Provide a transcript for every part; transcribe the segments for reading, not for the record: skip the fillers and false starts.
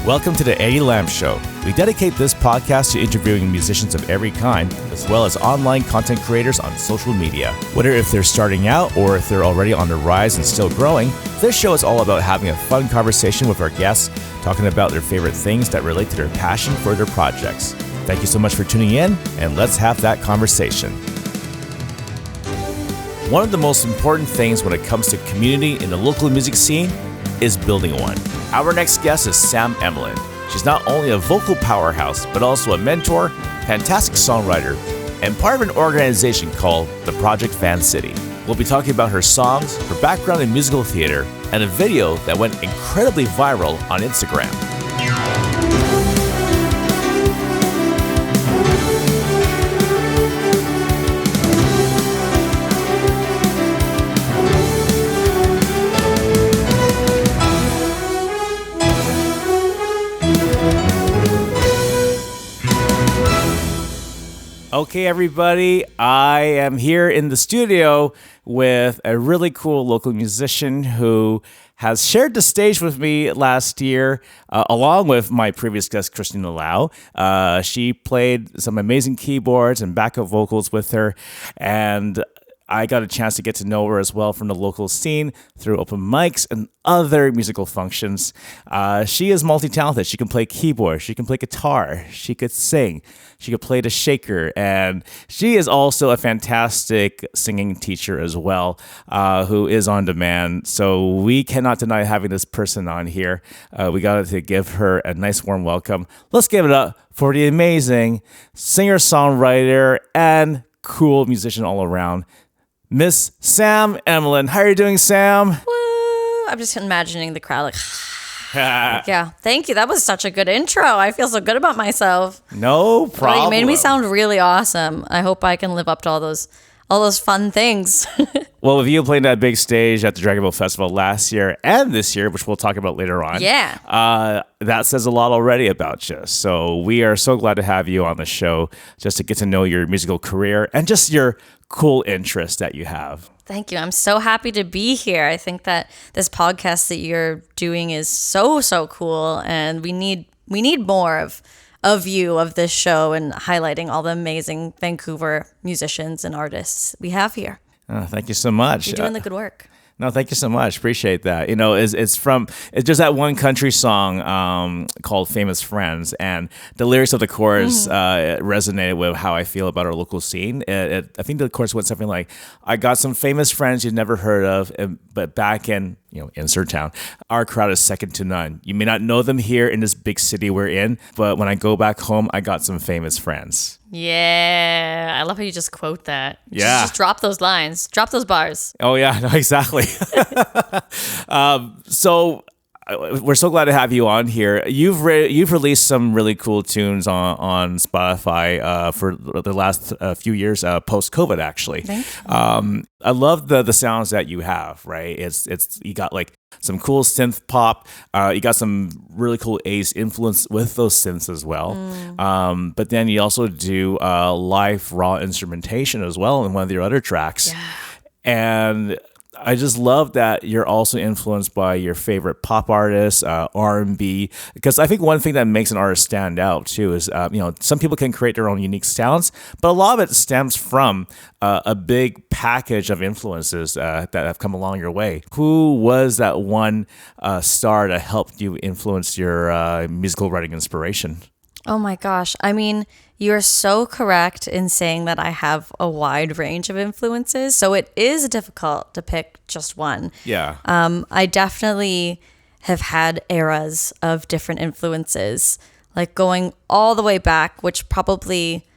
Welcome to the Eddie Lam Show. We dedicate this podcast to interviewing musicians of every kind, as well as online content creators on social media. Whether if they're starting out or if they're already on the rise and still growing, this show is all about having a fun conversation with our guests, talking about their favorite things that relate to their passion for their projects. Thank you so much for tuning in, and let's have that conversation. One of the most important things when it comes to community in the local music scene is building one. Our next guest is Sam Emilyn. She's not only a vocal powerhouse, but also a mentor, fantastic songwriter, and part of an organization called the Project Fan City. We'll be talking about her songs, her background in musical theater, and a video that went incredibly viral on Instagram. Okay, everybody, I am here in the studio with a really cool local musician who has shared the stage with me last year, along with my previous guest, Christina Lau. She played some amazing keyboards and backup vocals with her, and I got a chance to get to know her as well from the local scene through open mics and other musical functions. She is multi-talented. She can play keyboard, she can play guitar, she could sing, she could play the shaker, and she is also a fantastic singing teacher as well, who is on demand. So we cannot deny having this person on here. We got to give her a nice warm welcome. Let's give it up for the amazing singer-songwriter and cool musician all around, Miss Sam Emilyn. How are you doing, Sam? Woo! I'm just imagining the crowd like, yeah, thank you. That was such a good intro. I feel so good about myself. No problem. Well, you made me sound really awesome. I hope I can live up to all those fun things. Well, with you playing that big stage at the Dragonville Festival last year and this year, which we'll talk about later on, that says a lot already about you. So we are so glad to have you on the show just to get to know your musical career and just your cool interests that you have. Thank you. I'm so happy to be here. I think that this podcast that you're doing is so cool, and we need more of you, of this show, and highlighting all the amazing Vancouver musicians and artists we have here. Thank you so much. You're doing the good work. No, thank you so much. Appreciate that. You know, it's just that one country song called Famous Friends, and the lyrics of the chorus resonated with how I feel about our local scene. I think the chorus went something like, I got some famous friends you've never heard of, but back in, insert town, our crowd is second to none. You may not know them here in this big city we're in, but when I go back home, I got some famous friends. Yeah, I love how you just quote that. Yeah. Just drop those lines. Drop those bars. Oh, yeah, no, exactly. So we're so glad to have you on here. You've released some really cool tunes on Spotify for the last few years, post-COVID, actually. Thanks. I love the sounds that you have, right? It's you got like some cool synth pop. You got some really cool Ace influence with those synths as well. But then you also do live raw instrumentation as well in one of your other tracks. Yeah. And I just love that you're also influenced by your favorite pop artists, R&B, because I think one thing that makes an artist stand out too is, some people can create their own unique sounds, but a lot of it stems from a big package of influences that have come along your way. Who was that one star that helped you influence your musical writing inspiration? Oh my gosh. I mean, you're so correct in saying that I have a wide range of influences. So it is difficult to pick just one. Yeah. I definitely have had eras of different influences, like going all the way back, which probably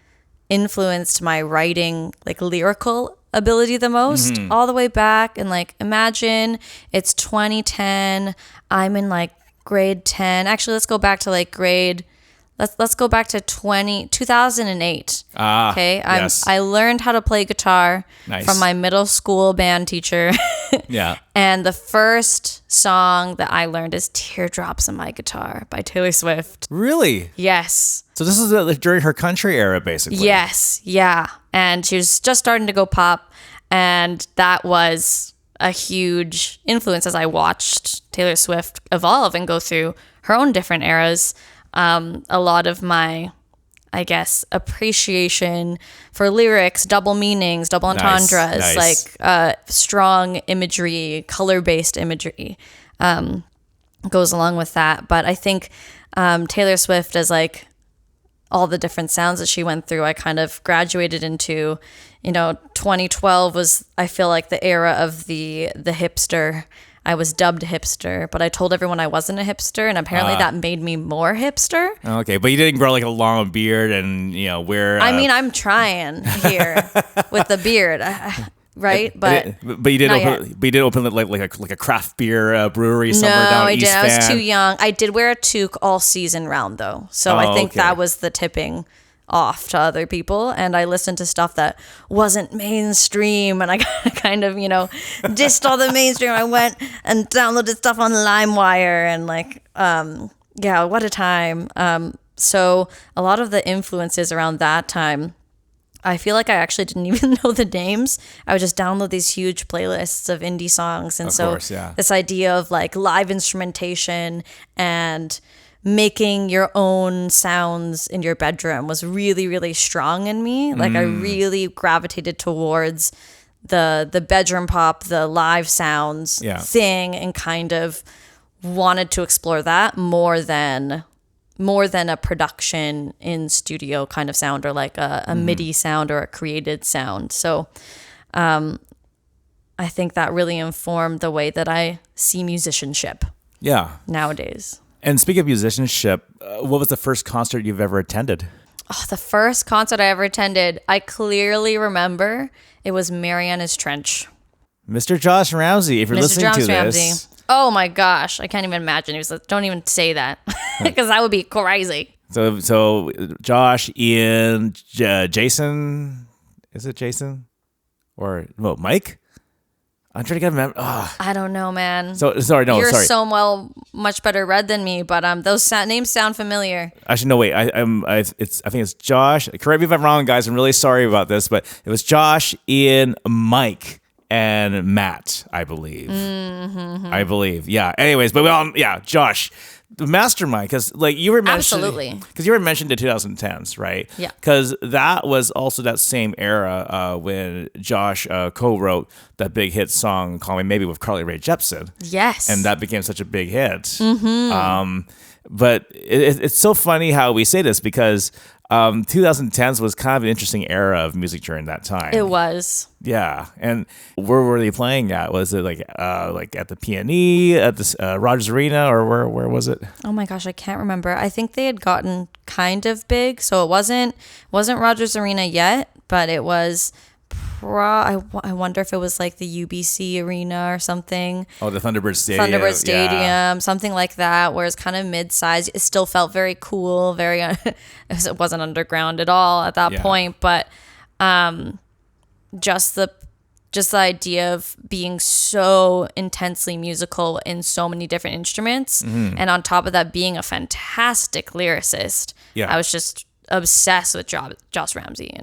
influenced my writing, like lyrical ability the most, all the way back. And like, imagine it's 2010. I'm in like grade 10. Actually, let's go back to like Let's go back to 2008. Okay, yes. I learned how to play guitar Nice. from my middle school band teacher. Yeah. And the first song that I learned is "Teardrops on My Guitar" by Taylor Swift. Really? Yes. So this is during her country era, basically. Yes. Yeah. And she was just starting to go pop, and that was a huge influence as I watched Taylor Swift evolve and go through her own different eras. A lot of my, I guess, appreciation for lyrics, double meanings, double entendres, like strong imagery, color-based imagery goes along with that. But I think Taylor Swift, as like all the different sounds that she went through, I kind of graduated into, 2012 was, I feel like, the era of the hipster. I was dubbed hipster, but I told everyone I wasn't a hipster, and apparently that made me more hipster. Okay, but you didn't grow like a long beard and, wear... I mean, I'm trying here with the beard, right? But you didn't open like a craft beer brewery somewhere down East Van. No, I didn't. I was too young. I did wear a toque all season round, though. So I think that was the tipping off to other people, and I listened to stuff that wasn't mainstream, and I kind of dissed all the mainstream. I went and downloaded stuff on LimeWire, and what a time. So a lot of the influences around that time, I feel like I actually didn't even know the names. I would just download these huge playlists of indie songs, and this idea of like live instrumentation and making your own sounds in your bedroom was really, really strong in me. Like I really gravitated towards the bedroom pop, the live sounds thing, and kind of wanted to explore that more than a production in studio kind of sound, or like a MIDI sound or a created sound. So I think that really informed the way that I see musicianship nowadays. And speaking of musicianship, what was the first concert you've ever attended? Oh, the first concert I ever attended, I clearly remember it was Mariana's Trench. Mr. Josh Ramsey, if you're listening to this. Oh my gosh, I can't even imagine. He was like, don't even say that, because that would be crazy. So Josh, Ian, Jason, is it Jason? Or Mike? I'm trying to get him. I don't know, man. So sorry. You're so much better read than me, but those names sound familiar. Actually, no, wait. I think it's Josh. Correct me if I'm wrong, guys. I'm really sorry about this, but it was Josh, Ian, Mike, and Matt, I believe. Mm-hmm. I believe. Yeah. Anyways, but Josh, the mastermind, because you were mentioned, absolutely, because you were mentioned the 2010s, right? Yeah. Because that was also that same era when Josh co-wrote that big hit song "Call Me Maybe" with Carly Rae Jepsen. Yes. And that became such a big hit. Mm-hmm. But it's so funny how we say this, because 2010s was kind of an interesting era of music during that time. It was. Yeah. And where were they playing at? Was it like at the P&E, at the Rogers Arena, or where was it? Oh my gosh, I can't remember. I think they had gotten kind of big, so it wasn't Rogers Arena yet, but it was I wonder if it was like the UBC Arena or something. Oh, the Thunderbird Stadium. Something like that, where it's kind of mid-sized. It still felt very cool, it wasn't underground at all at that point, but just the idea of being so intensely musical in so many different instruments, and on top of that being a fantastic lyricist. Yeah. I was just obsessed with Josh Ramsey,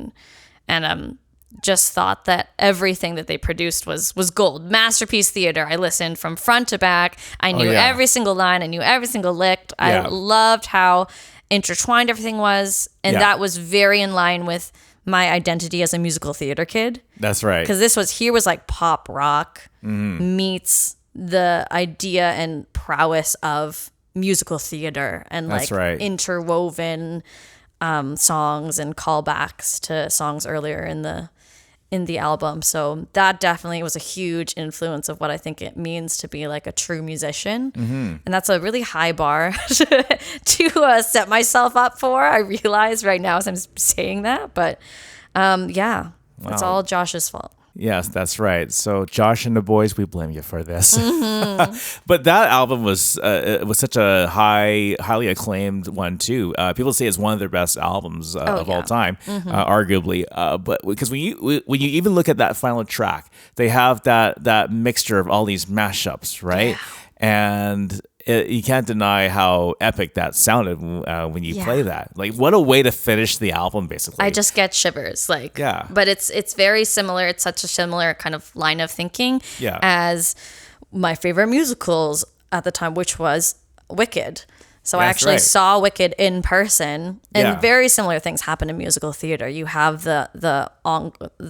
and just thought that everything that they produced was gold. Masterpiece theater. I listened from front to back. I knew every single line. I knew every single lick. I loved how intertwined everything was, and that was very in line with my identity as a musical theater kid. That's right. Because here was like pop rock meets the idea and prowess of musical theater, and interwoven songs and callbacks to songs earlier in the album. So that definitely was a huge influence of what I think it means to be like a true musician. Mm-hmm. And that's a really high bar to set myself up for. I realize right now as I'm saying that, but it's all Josh's fault. Yes, that's right. So Josh and the boys, we blame you for this. Mm-hmm. But that album was such a highly acclaimed one too. People say it's one of their best albums of all time, arguably. But because when you even look at that final track, they have that mixture of all these mashups, right? Yeah. And you can't deny how epic that sounded when you Yeah. play that. Like, what a way to finish the album, basically. I just get shivers, like, Yeah. But it's very similar. It's such a similar kind of line of thinking Yeah. as my favorite musicals at the time, which was Wicked. So I That's actually right. saw Wicked in person, and Yeah. very similar things happen in musical theater. You have the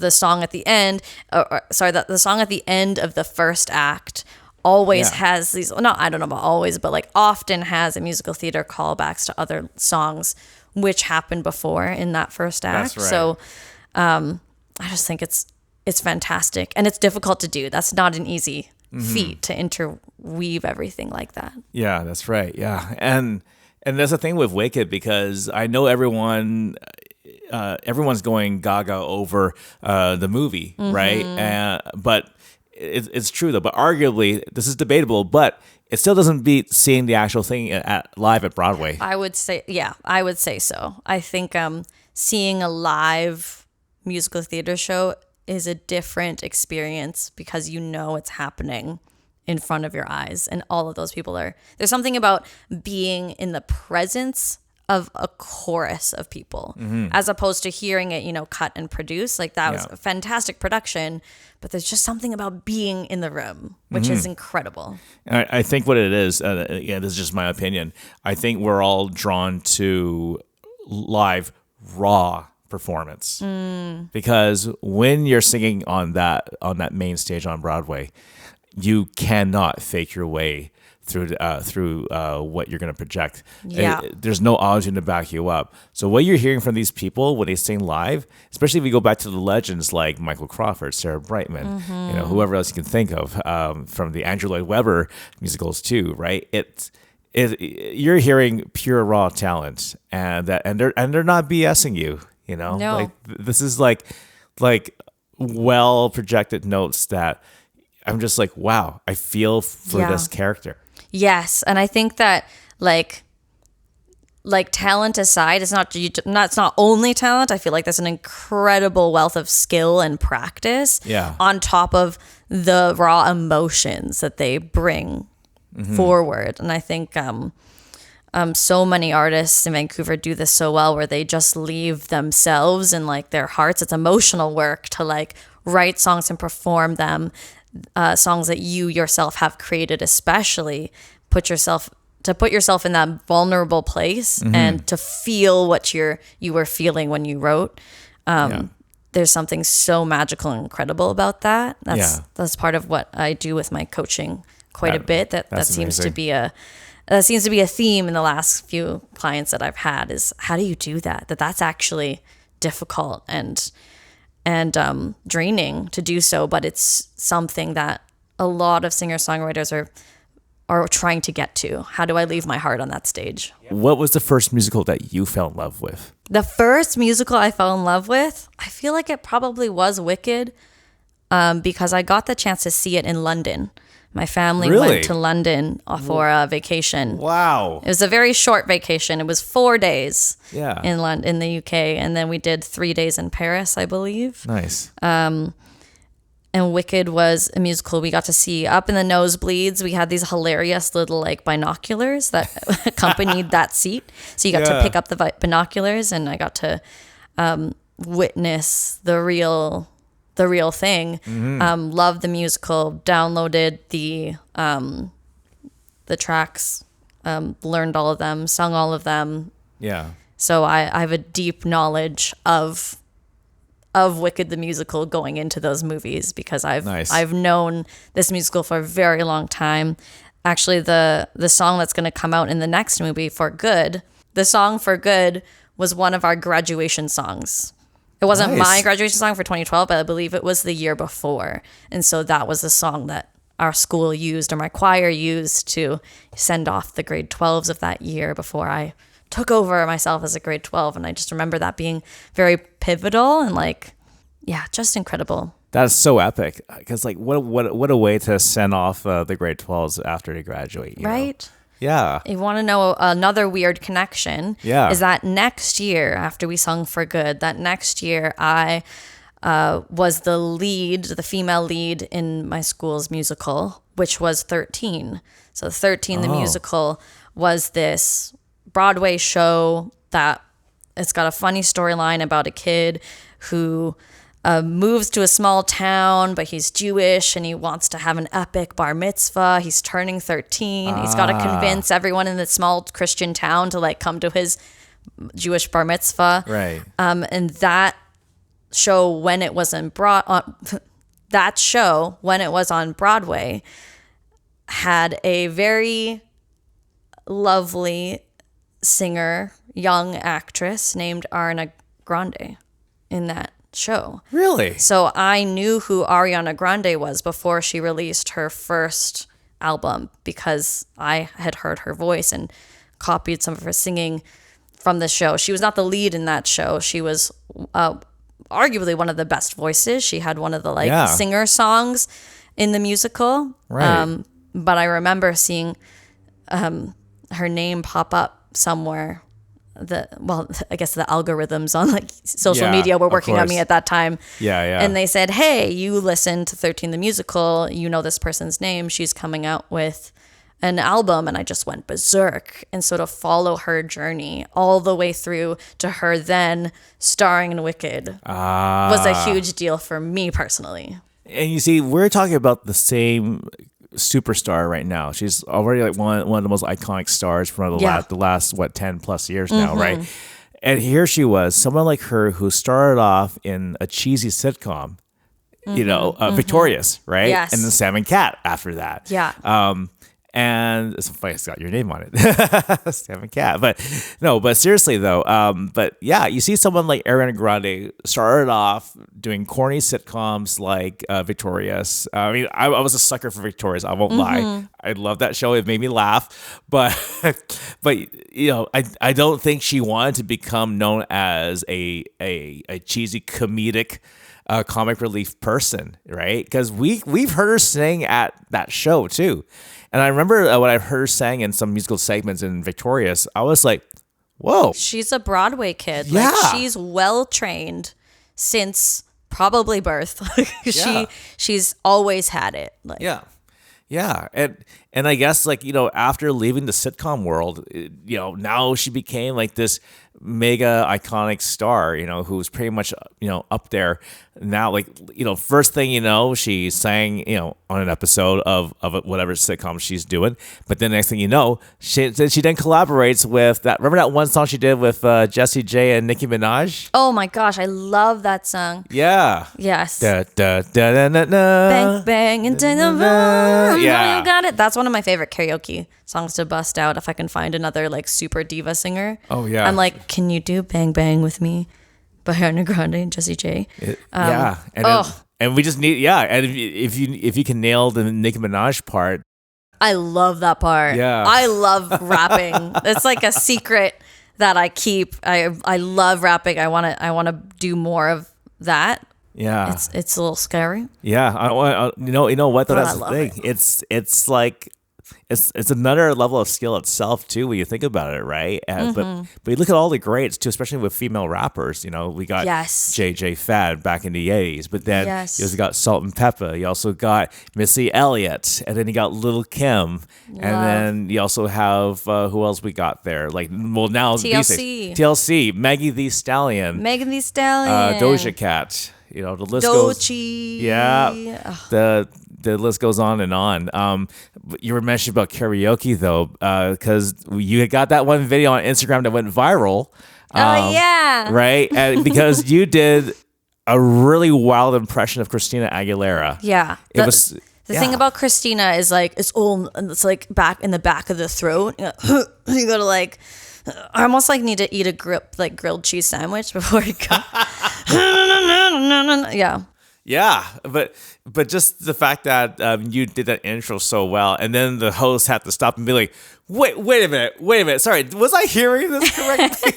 song at the end, the song at the end of the first act always Yeah. has these. No, I don't know about always, but like often has in musical theater callbacks to other songs which happened before in that first act. That's right. So I just think it's fantastic, and it's difficult to do. That's not an easy feat to interweave everything like that. Yeah, that's right. Yeah, and that's the thing with Wicked, because I know everyone's going gaga over the movie, right? But it's true though. But arguably, this is debatable. But it still doesn't beat seeing the actual thing live at Broadway. I would say so. I think seeing a live musical theater show is a different experience because you know it's happening in front of your eyes, and all of those people there's something about being in the presence of a chorus of people as opposed to hearing it, cut and produced. Like that was a fantastic production, but there's just something about being in the room, which is incredible. I think what it is, this is just my opinion. I think we're all drawn to live, raw performance, because when you're singing on that main stage on Broadway, you cannot fake your way through what you're going to project. Yeah. There's no audition to back you up. So what you're hearing from these people when they sing live, especially if we go back to the legends like Michael Crawford, Sarah Brightman, whoever else you can think of, from the Andrew Lloyd Webber musicals too, right? You're hearing pure raw talent, and they're not BSing you. No. Like this is like well projected notes that I'm just like, wow, I feel for this character. Yes, and I think that like talent aside, it's not only talent. I feel like there's an incredible wealth of skill and practice on top of the raw emotions that they bring forward. And I think so many artists in Vancouver do this so well, where they just leave themselves and like their hearts. It's emotional work to like write songs and perform them, songs that you yourself have created, especially put yourself in that vulnerable place and to feel what you were feeling when you wrote. There's something so magical and incredible about that. That's part of what I do with my coaching quite a bit. That seems to be a theme in the last few clients that I've had, is how do you do that? That's actually difficult and draining to do so, but it's something that a lot of singer-songwriters are trying to get to. How do I leave my heart on that stage? What was the first musical that you fell in love with? The first musical I fell in love with, I feel like it probably was Wicked, because I got the chance to see it in London. My family went to London for a vacation. Wow. It was a very short vacation. It was 4 days in London, in the UK. And then we did 3 days in Paris, I believe. Nice. And Wicked was a musical we got to see up in the nosebleeds. We had these hilarious little like binoculars that accompanied that seat. So you got to pick up the binoculars, and I got to witness the real thing. Loved the musical, downloaded the tracks, learned all of them, sung all of them. Yeah. So I have a deep knowledge of Wicked the musical going into those movies, because I've known this musical for a very long time. Actually, the song that's going to come out in the next movie, For Good, the song For Good was one of our graduation songs. It wasn't my graduation song for 2012, but I believe it was the year before. And so that was the song that our school used, or my choir used, to send off the grade 12s of that year before I took over myself as a grade 12. And I just remember that being very pivotal and just incredible. That's so epic, because like what a way to send off the grade 12s after they graduate, right? Yeah. You want to know another weird connection? Yeah. Is that next year, after we sung For Good, that next year I was the female lead in my school's musical, which was 13. So 13, the musical, was this Broadway show that it's got a funny storyline about a kid who moves to a small town, but he's Jewish and he wants to have an epic bar mitzvah. He's turning 13. He's got to convince everyone in this small Christian town to like come to his Jewish bar mitzvah. Right. And that show, when it was on Broadway, had a very lovely singer, young actress named Ariana Grande in that show. Really? So I knew who Ariana Grande was before she released her first album because I had heard her voice and copied some of her singing from the show. She was not the lead in that show. She was arguably one of the best voices. She had one of the singer songs in the musical. Right. But I remember seeing her name pop up somewhere. I guess the algorithms on like social media were working on me at that time. Yeah. And they said, hey, you listen to 13 the musical, you know this person's name, she's coming out with an album. And I just went berserk and sort of follow her journey all the way through to her then starring in Wicked was a huge deal for me personally. And you see, we're talking about the same superstar right now. She's already like one of the most iconic stars from the last 10 plus years now, right? And here she was, someone like her who started off in a cheesy sitcom, Victorious, right? Yes. And then Sam and Cat after that. Yeah. And it's funny, it's got your name on it, Sam and Cat. But seriously though, but yeah, you see someone like Ariana Grande started off doing corny sitcoms like Victorious. I mean, I was a sucker for Victorious. I won't lie. I love that show. It made me laugh. But I don't think she wanted to become known as a cheesy comedic comic relief person, right? Because we've heard her sing at that show too. And I remember when I heard her sang in some musical segments in Victorious, I was like, whoa. She's a Broadway kid. Yeah. Like, she's well trained since probably birth. She's always had it. Like, Yeah. And I guess after leaving the sitcom world, now she became like this mega iconic star, who's pretty much, up there now. Like, first thing she sang, on an episode of whatever sitcom she's doing. But then next thing you know, she then collaborates with that. Remember that one song she did with Jessie J and Nicki Minaj? Oh my gosh, I love that song. Yeah. Yes. Da, da, da, da, da, da. Bang, bang, into the room. Yeah. You got it. That's one of my favorite karaoke songs to bust out if I can find another like super diva singer. Oh yeah. I'm like, can you do Bang Bang with me by Ariana Grande and Jessie J? And we just need and if you can nail the Nicki Minaj part. I love that part. Yeah. I love rapping. It's like a secret that I keep. I love rapping. I want to do more of that. Yeah. It's a little scary. Yeah. You know what though? But That's I the love thing. It's like it's another level of skill itself too when you think about it, right? But you look at all the greats too, especially with female rappers. We got JJ Fad back in the 80s, but then you also got Salt and Pepper. You also got Missy Elliott, and then you got Lil' Kim, and then you also have who else we got there? Like, well, now TLC, Megan Thee Stallion, Doja Cat. The list goes. Yeah, the list goes on and on. You were mentioning about karaoke though, because you got that one video on Instagram that went viral. Right, and because you did a really wild impression of Christina Aguilera. Yeah, The thing about Christina is like it's like back in the back of the throat. You go to like. I almost like need to eat a grilled cheese sandwich before you go. Yeah, but just the fact that you did that intro so well, and then the host had to stop and be like, wait a minute. Sorry, was I hearing this correctly?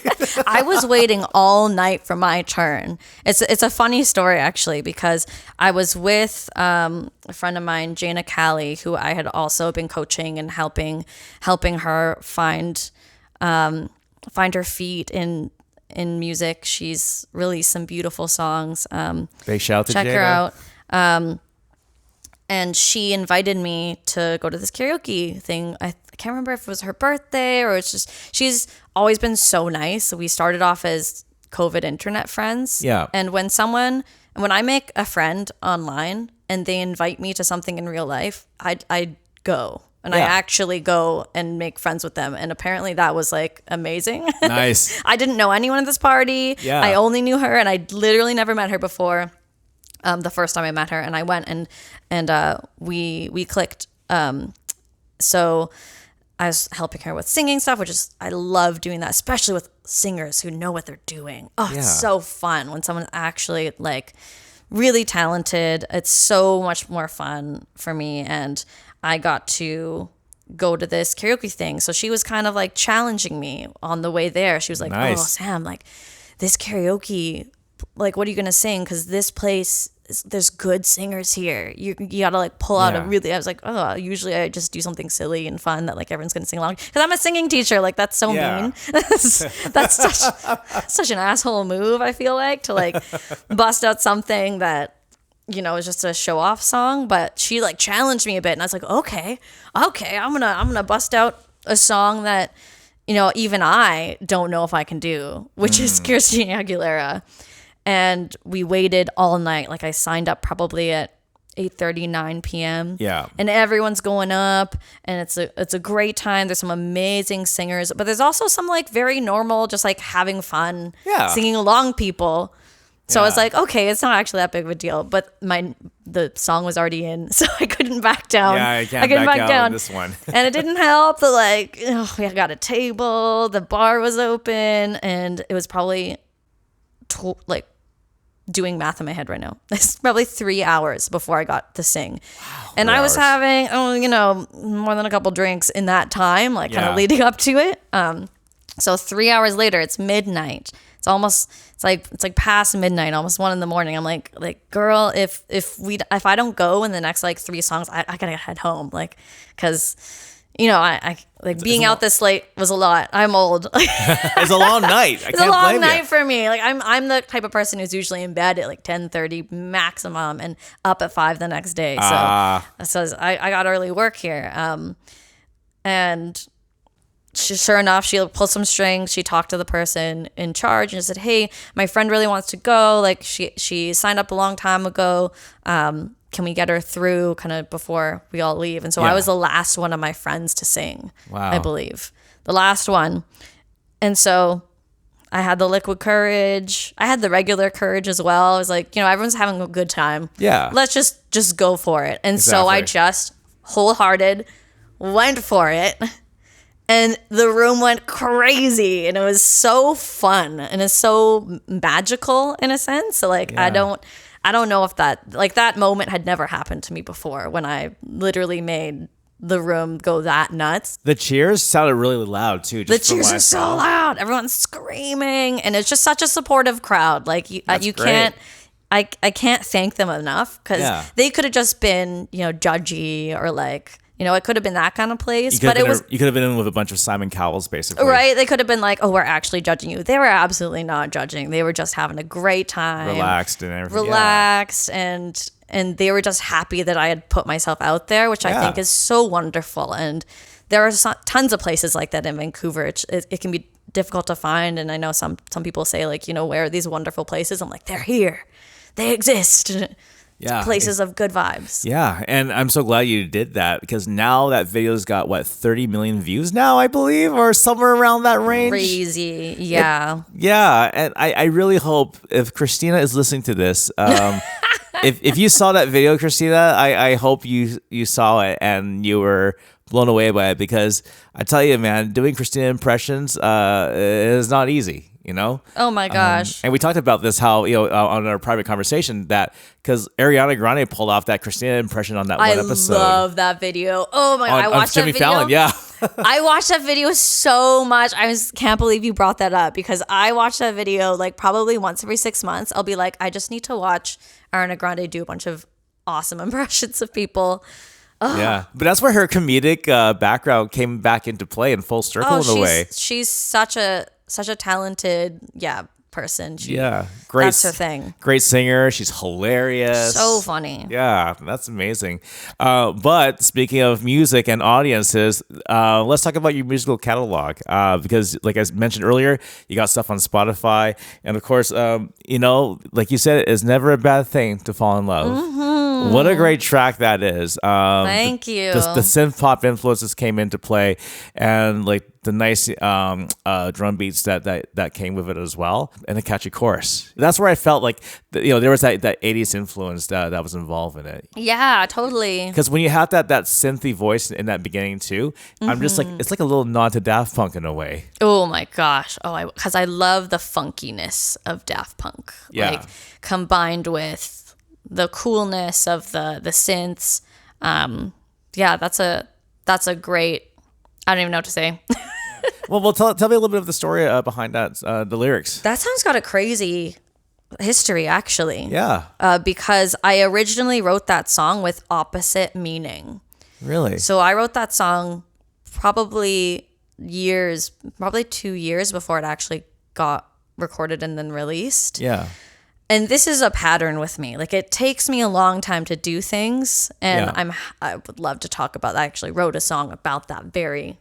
I was waiting all night for my turn. It's a funny story actually, because I was with a friend of mine, Jana Callie, who I had also been coaching and helping her find her feet in music. She's released some beautiful songs. Big shout to check Jana. her out. And she invited me to go to this karaoke thing. I can't remember if it was her birthday or it's just, she's always been so nice. So we started off as COVID internet friends. Yeah. And when I make a friend online and they invite me to something in real life, I go. And I actually go and make friends with them. And apparently that was like amazing. Nice. I didn't know anyone at this party. Yeah. I only knew her and I literally never met her before. The first time I met her, and I went and we clicked. So I was helping her with singing stuff, which is, I love doing that, especially with singers who know what they're doing. Oh, it's so fun when someone's actually like really talented. It's so much more fun for me. And I got to go to this karaoke thing. So she was kind of like challenging me on the way there. She was like, nice. Oh, Sam, like this karaoke, like, what are you going to sing? Because this place, there's good singers here. You gotta like pull out a really, I was like, oh, usually I just do something silly and fun that like everyone's gonna sing along, because I'm a singing teacher. Like, that's so mean. That's such an asshole move, I feel like, to like bust out something that, you know, is just a show off song. But she like challenged me a bit, and I was like, okay, I'm gonna bust out a song that, you know, even I don't know if I can do, which is Christina Aguilera. And we waited all night. Like, I signed up probably at 8:30, 9 p.m. Yeah. And everyone's going up, and it's a great time. There's some amazing singers, but there's also some like very normal, just like having fun, singing along people. So I was like, okay, it's not actually that big of a deal. But the song was already in, so I couldn't back down. Yeah, I couldn't back down on this one. And it didn't help that, like, we got a table, the bar was open, and it was probably doing math in my head right now. It's probably 3 hours before I got to sing. Wow, and I was having, more than a couple drinks in that time, like kind of leading up to it. So 3 hours later, it's midnight. It's like past midnight, almost 1 a.m. I'm like, girl, if I don't go in the next like 3 songs, I gotta head home. Like, cause I like being out this late was a lot. I'm old. It's a long night. It's a long night for me. Like, I'm the type of person who's usually in bed at like 10:30 maximum and up at 5 the next day. So I got early work here. And sure enough, she pulled some strings. She talked to the person in charge and said, "Hey, my friend really wants to go. Like, she signed up a long time ago. Can we get her through kind of before we all leave?" And so I was the last one of my friends to sing. Wow. I believe. The last one. And so I had the liquid courage. I had the regular courage as well. I was like, everyone's having a good time. Yeah. Let's just go for it. And so I just wholehearted went for it. And the room went crazy, and it was so fun, and it's so magical in a sense. So like, I don't know if that moment had never happened to me before, when I literally made the room go that nuts. The cheers sounded really loud too. The cheers are so loud. Everyone's screaming, and it's just such a supportive crowd. Like, you can't, I can't thank them enough, because they could have just been, judgy, or like, it could have been that kind of place. You could have been in with a bunch of Simon Cowells, basically. Right? They could have been like, "Oh, we're actually judging you." They were absolutely not judging. They were just having a great time. Relaxed and everything. Relaxed, and they were just happy that I had put myself out there, which I think is so wonderful. And there are tons of places like that in Vancouver. It can be difficult to find. And I know some people say, like, where are these wonderful places? I'm like, they're here. They exist. Places of good vibes. Yeah, and I'm so glad you did that, because now that video's got 30 million views now, I believe, or somewhere around that range. Crazy, yeah. And I really hope, if Christina is listening to this, if you saw that video, Christina, I hope you saw it and you were blown away by it, because I tell you, man, doing Christina impressions is not easy. Oh my gosh. And we talked about this, how, on our private conversation, that because Ariana Grande pulled off that Christina impression on that one episode. I love that video. Oh my God. I watched Jimmy that video. Fallon, yeah. I watched that video so much. Can't believe you brought that up, because I watch that video like probably once every 6 months. I'll be like, I just need to watch Ariana Grande do a bunch of awesome impressions of people. Ugh. Yeah, but that's where her comedic background came back into play in full circle in a way. She's such a talented, person. Great. That's her thing. Great singer. She's hilarious. So funny. Yeah, that's amazing. But speaking of music and audiences, let's talk about your musical catalog. Because, like I mentioned earlier, you got stuff on Spotify, and of course, like you said, it's never a bad thing to fall in love. Mm-hmm. What a great track that is. Thank you. The synth pop influences came into play, and like the nice drum beats that came with it as well, and a catchy chorus. That's where I felt like there was that 80s influence that was involved in it. Yeah, totally. Because when you have that synthy voice in that beginning too, I'm just like, it's like a little nod to Daft Punk in a way. Oh my gosh. Because I love the funkiness of Daft Punk. Yeah. Like combined with the coolness of the synths. That's a great, I don't even know what to say. Well, tell me a little bit of the story behind that, the lyrics. That song's got a crazy history, actually. Yeah. Because I originally wrote that song with opposite meaning. Really? So I wrote that song probably 2 years before it actually got recorded and then released. Yeah. And this is a pattern with me. Like, it takes me a long time to do things, and I would love to talk about that. I actually wrote a song about that very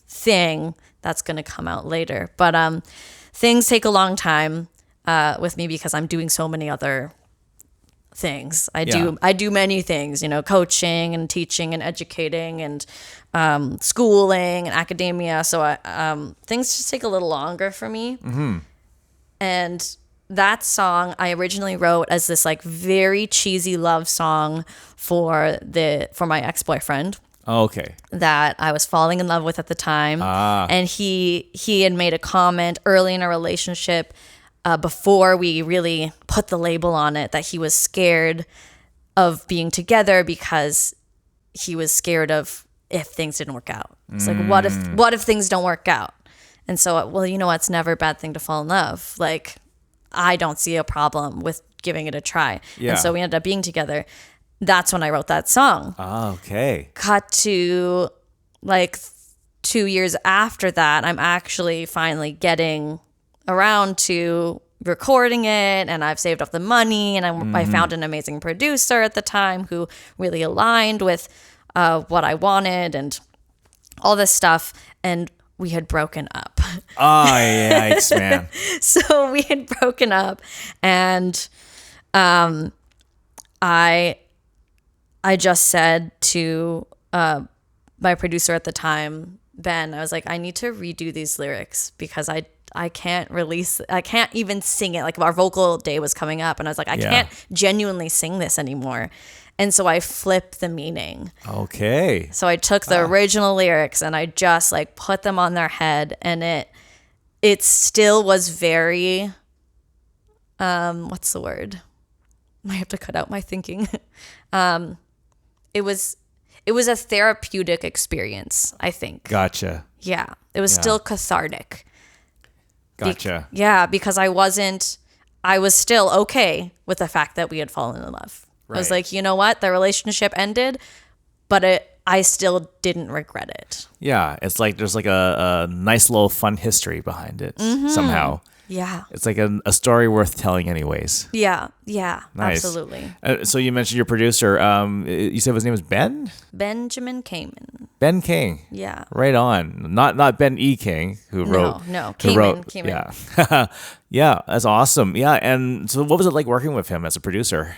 thing that's going to come out later. But things take a long time with me because I'm doing so many other things. I do many things, coaching and teaching and educating and schooling and academia. So things just take a little longer for me. Mm-hmm. And that song I originally wrote as this like very cheesy love song for my ex-boyfriend. Oh, okay. That I was falling in love with at the time. And he had made a comment early in our relationship, before we really put the label on it, that he was scared of being together because he was scared of if things didn't work out. It's like, what if things don't work out? And so, well, it's never a bad thing to fall in love. Like, I don't see a problem with giving it a try. Yeah. And so we ended up being together. That's when I wrote that song. Oh, okay. Cut to like 2 years after that, I'm actually finally getting around to recording it, and I've saved up the money, and I found an amazing producer at the time who really aligned with what I wanted and all this stuff. And we had broken up. Oh, yikes, man. So we had broken up, and I just said to my producer at the time, Ben, I was like, I need to redo these lyrics because I can't even sing it. Like, our vocal day was coming up, and I was like, I can't genuinely sing this anymore. And so I flipped the meaning. Okay. So I took the original lyrics and I just like put them on their head, and it still was very, what's the word? I have to cut out my thinking. It was a therapeutic experience, I think. Gotcha. Yeah. It was still cathartic. Gotcha. Because I was still okay with the fact that we had fallen in love. Right. I was like, you know what? The relationship ended, but I still didn't regret it. Yeah. It's like there's like a nice little fun history behind it somehow. Yeah. It's like a story worth telling anyways. Yeah. Nice. Absolutely. So you mentioned your producer. You said his name was Ben? Benjamin Kamen. Ben King. Yeah. Right on. Not Ben E. King, who wrote. No. Kamen. Yeah. Yeah, that's awesome. Yeah. And so what was it like working with him as a producer?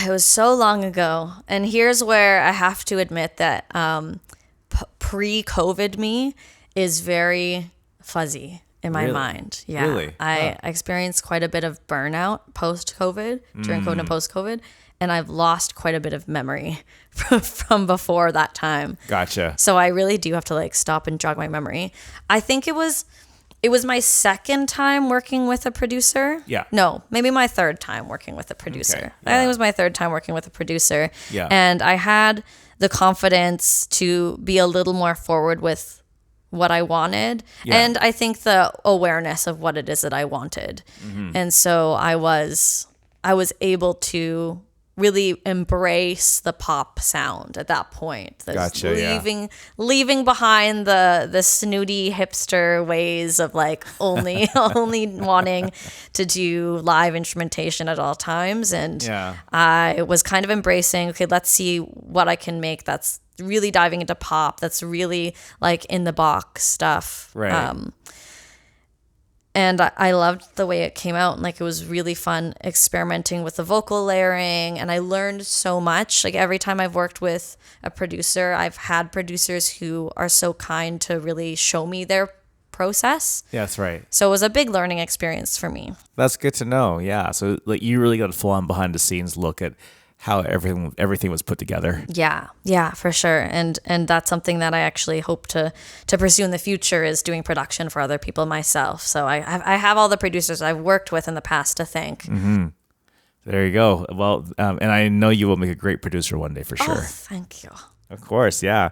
It was so long ago. And here's where I have to admit that pre-COVID me is very fuzzy in my mind. Yeah. Really? I experienced quite a bit of burnout post-COVID, during COVID and post-COVID, and I've lost quite a bit of memory from before that time. Gotcha. So I really do have to like stop and jog my memory. I think it was my second time working with a producer. Yeah. No, maybe my third time working with a producer. Okay. I think it was my third time working with a producer. Yeah. And I had the confidence to be a little more forward with what I wanted. Yeah. And I think the awareness of what it is that I wanted. Mm-hmm. And so I was able to really embrace the pop sound at that point. Gotcha, leaving behind the snooty hipster ways of like only wanting to do live instrumentation at all times. And I was kind of embracing, okay, let's see what I can make that's really diving into pop, that's really like in the box stuff. Right. And I loved the way it came out. And like, it was really fun experimenting with the vocal layering. And I learned so much. Like, every time I've worked with a producer, I've had producers who are so kind to really show me their process. Yeah, that's right. So it was a big learning experience for me. That's good to know. Yeah. So like you really got a full on behind the scenes look at how everything was put together. Yeah, for sure. And that's something that I actually hope to pursue in the future, is doing production for other people myself. So I have all the producers I've worked with in the past to thank. Mm-hmm. There you go. Well, and I know you will make a great producer one day for sure. Oh, thank you. Of course, yeah.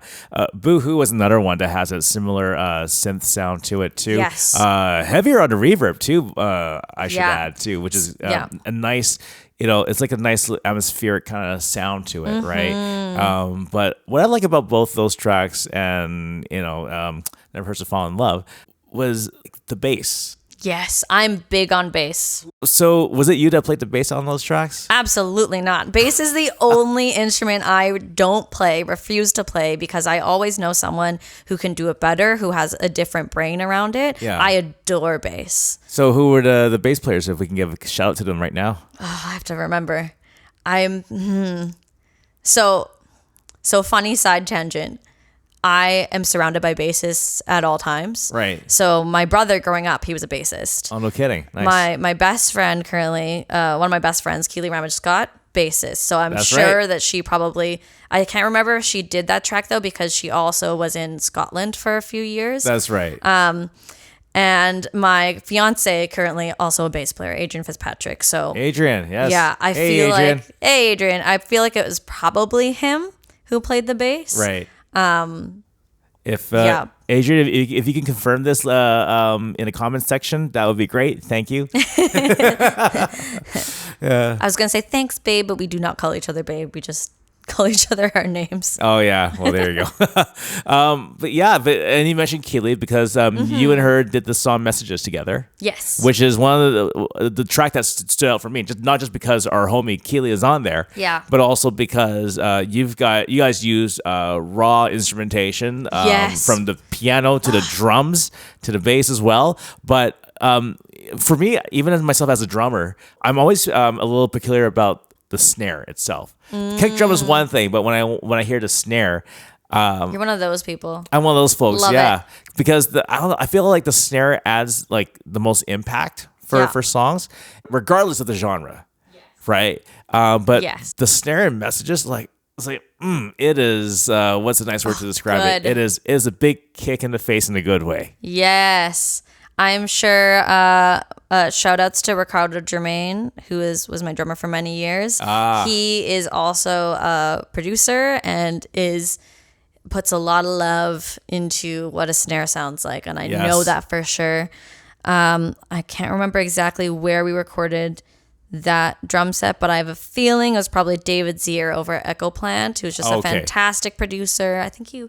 Boohoo was another one that has a similar synth sound to it too. Yes. Heavier on the reverb too. I should add too, which is a nice. It's like a nice atmospheric kind of sound to it, right? But what I like about both those tracks and Never Hurts to Fall in Love was the bass. Yes, I'm big on bass. So was it you that played the bass on those tracks? Absolutely not. Bass is the only instrument I don't play, refuse to play, because I always know someone who can do it better, who has a different brain around it. Yeah. I adore bass. So who were the bass players, if we can give a shout out to them right now? Oh, I have to remember. So funny side tangent. I am surrounded by bassists at all times. Right. So my brother growing up, he was a bassist. Oh, no kidding. Nice. My best friend currently, one of my best friends, Keely Ramage Scott, bassist. So I'm sure that she probably, I can't remember if she did that track though, because she also was in Scotland for a few years. That's right. And my fiance currently also a bass player, Adrian Fitzpatrick. So Adrian, yes. Yeah, I feel Adrian. like, hey Adrian, I feel like it was probably him who played the bass. Right. If Yeah. Adrian, if you can confirm this in the comments section, that would be great. Thank you. I was gonna say thanks, babe, but we do not call each other babe. We just call each other our names. Oh yeah, well there you go. And you mentioned Keely because you and her did the song "Messages" together. Yes. Which is one of the track that stood out for me, not just because our homie Keely is on there, but also because you guys use raw instrumentation from the piano to the drums to the bass as well. But for me, even as myself as a drummer, I'm always a little peculiar about the snare itself. Kick drum is one thing, but when I hear the snare, you're one of those people. I'm one of those folks. Love it. Because I feel like the snare adds like the most impact for songs, regardless of the genre, right? But the snare and Messages, like it's like it is. What's a nice word to describe it? It is a big kick in the face in a good way. Yes. I'm sure shout outs to Ricardo Germain, who was my drummer for many years. He is also a producer and puts a lot of love into what a snare sounds like, and I know that for sure. I can't remember exactly where we recorded that drum set, but I have a feeling it was probably David Zier over at Echo Plant, who's just a fantastic producer. I think he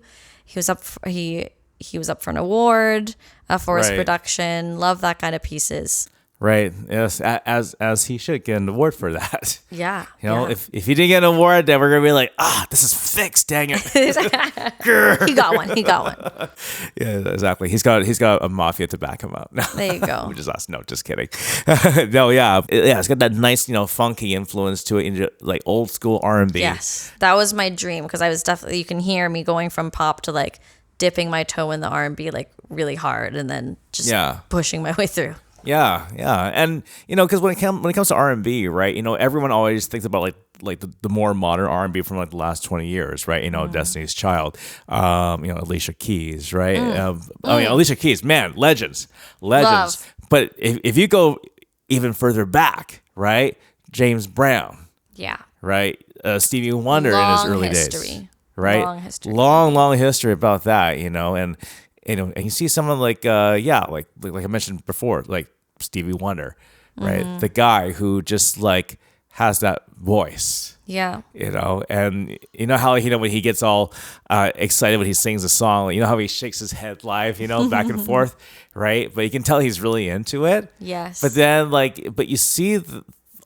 was up for an award for his production. Love that kind of pieces. Right. Yes. As he should get an award for that. Yeah. If he didn't get an award, then we're gonna be like, this is fixed. Dang it. He got one. Yeah, exactly. He's got a mafia to back him up. There you go. Which is us. No, just kidding. No, yeah. It's got that nice, funky influence to it, into like old school R&B. Yes, that was my dream, because I was definitely, you can hear me going from pop to like dipping my toe in the R&B like really hard, and then just pushing my way through. Yeah, and because when it comes to R&B, right? Everyone always thinks about like the more modern R&B from like the last 20 years, right? Destiny's Child, Alicia Keys, right? Alicia Keys, man, legends. Love. But if you go even further back, right? James Brown, right? Stevie Wonder in his early days, right? Long history about that, and you see someone like like I mentioned before, like Stevie Wonder, right? The guy who just like has that voice, Yeah. And you know how when he gets all excited when he sings a song, you know how he shakes his head live, back and forth, right? But you can tell he's really into it. Yes. But then but you see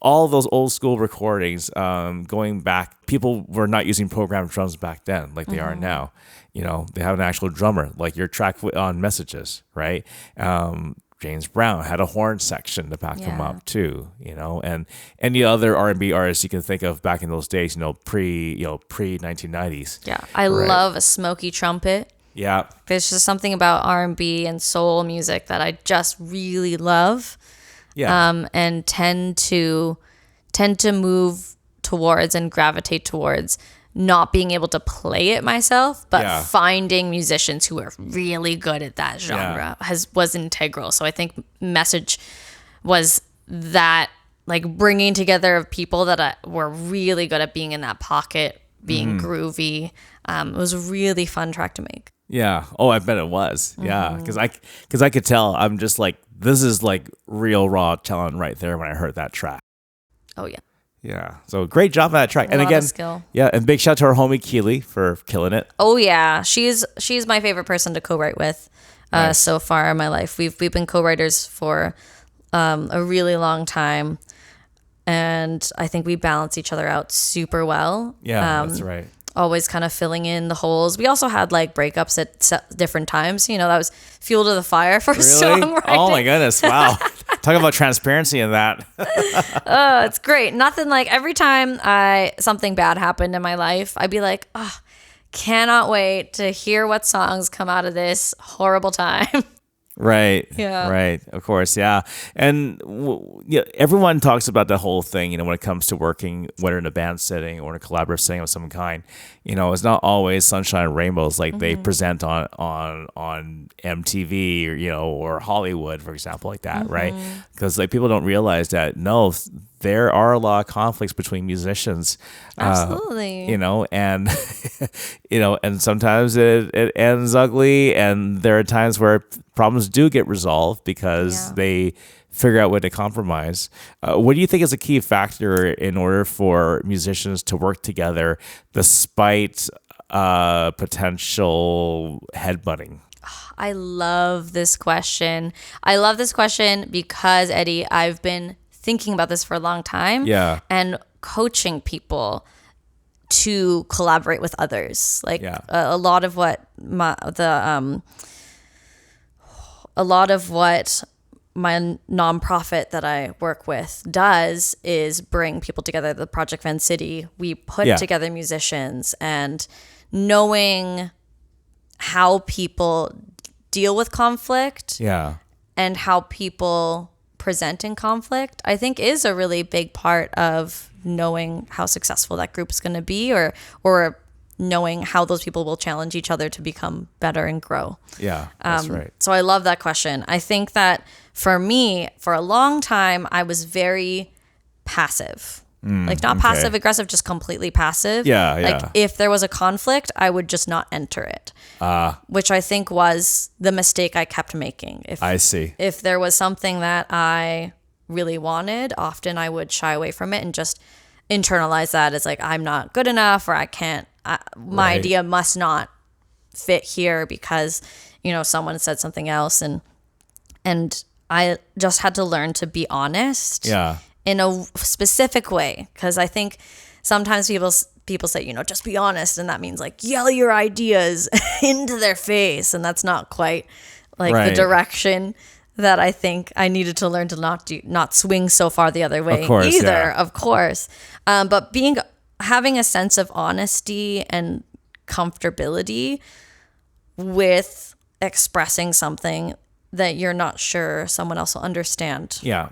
all those old school recordings going back. People were not using programmed drums back then like they are now. They have an actual drummer, like your track on Messages, right? James Brown had a horn section to back them up too, and any other R&B artists you can think of back in those days, pre 1990s. Yeah, I love a smoky trumpet. Yeah, there's just something about R&B and soul music that I just really love. Yeah, and tend to move towards and gravitate towards not being able to play it myself, but finding musicians who are really good at that genre was integral. So I think Message was that, like, bringing together of people that were really good at being in that pocket, being groovy. It was a really fun track to make. Yeah. Oh, I bet it was. Yeah, because I could tell. I'm just like, this is like real raw talent right there when I heard that track. Oh yeah. Yeah. So great job on that track. And again, skill. Yeah, and big shout out to our homie Keely for killing it. Oh yeah, she's my favorite person to co-write with so far in my life. We've been co-writers for a really long time, and I think we balance each other out super well. Yeah, that's right. Always kind of filling in the holes. We also had like breakups at different times. That was fuel to the fire for songwriting. Oh my goodness! Wow. Talk about transparency in that. Oh, it's great. Nothing like every time something bad happened in my life, I'd be like, oh, cannot wait to hear what songs come out of this horrible time. Right. Yeah. Right. Of course. Yeah. And everyone talks about the whole thing, when it comes to working, whether in a band setting or in a collaborative setting of some kind, it's not always sunshine and rainbows like they present on MTV or Hollywood, for example, like that. Right. Because people don't realize that, no, there are a lot of conflicts between musicians. Absolutely. And, and sometimes it ends ugly, and there are times where problems do get resolved because they figure out what to compromise. What do you think is a key factor in order for musicians to work together despite potential headbutting? I love this question. Because, Eddie, I've been thinking about this for a long time. Yeah. And coaching people to collaborate with others. Like a lot of what my nonprofit that I work with does is bring people together. The Project Van City, we put together musicians, and knowing how people deal with conflict and how people present in conflict, I think is a really big part of knowing how successful that group is going to be, or knowing how those people will challenge each other to become better and grow. Yeah, that's right. So I love that question. I think that for me, for a long time, I was very passive. Not passive aggressive, just completely passive. Yeah. If there was a conflict, I would just not enter it. Which I think was the mistake I kept making. I see. If there was something that I really wanted, often I would shy away from it and just internalize that as like, I'm not good enough, or I can't, my idea must not fit here because, someone said something else. And I just had to learn to be honest. Yeah. In a specific way, because I think sometimes people say, just be honest, and that means like yell your ideas into their face, and that's not quite like the direction that I think I needed to learn to not swing so far the other way either. Of course, but having a sense of honesty and comfortability with expressing something that you're not sure someone else will understand. Yeah.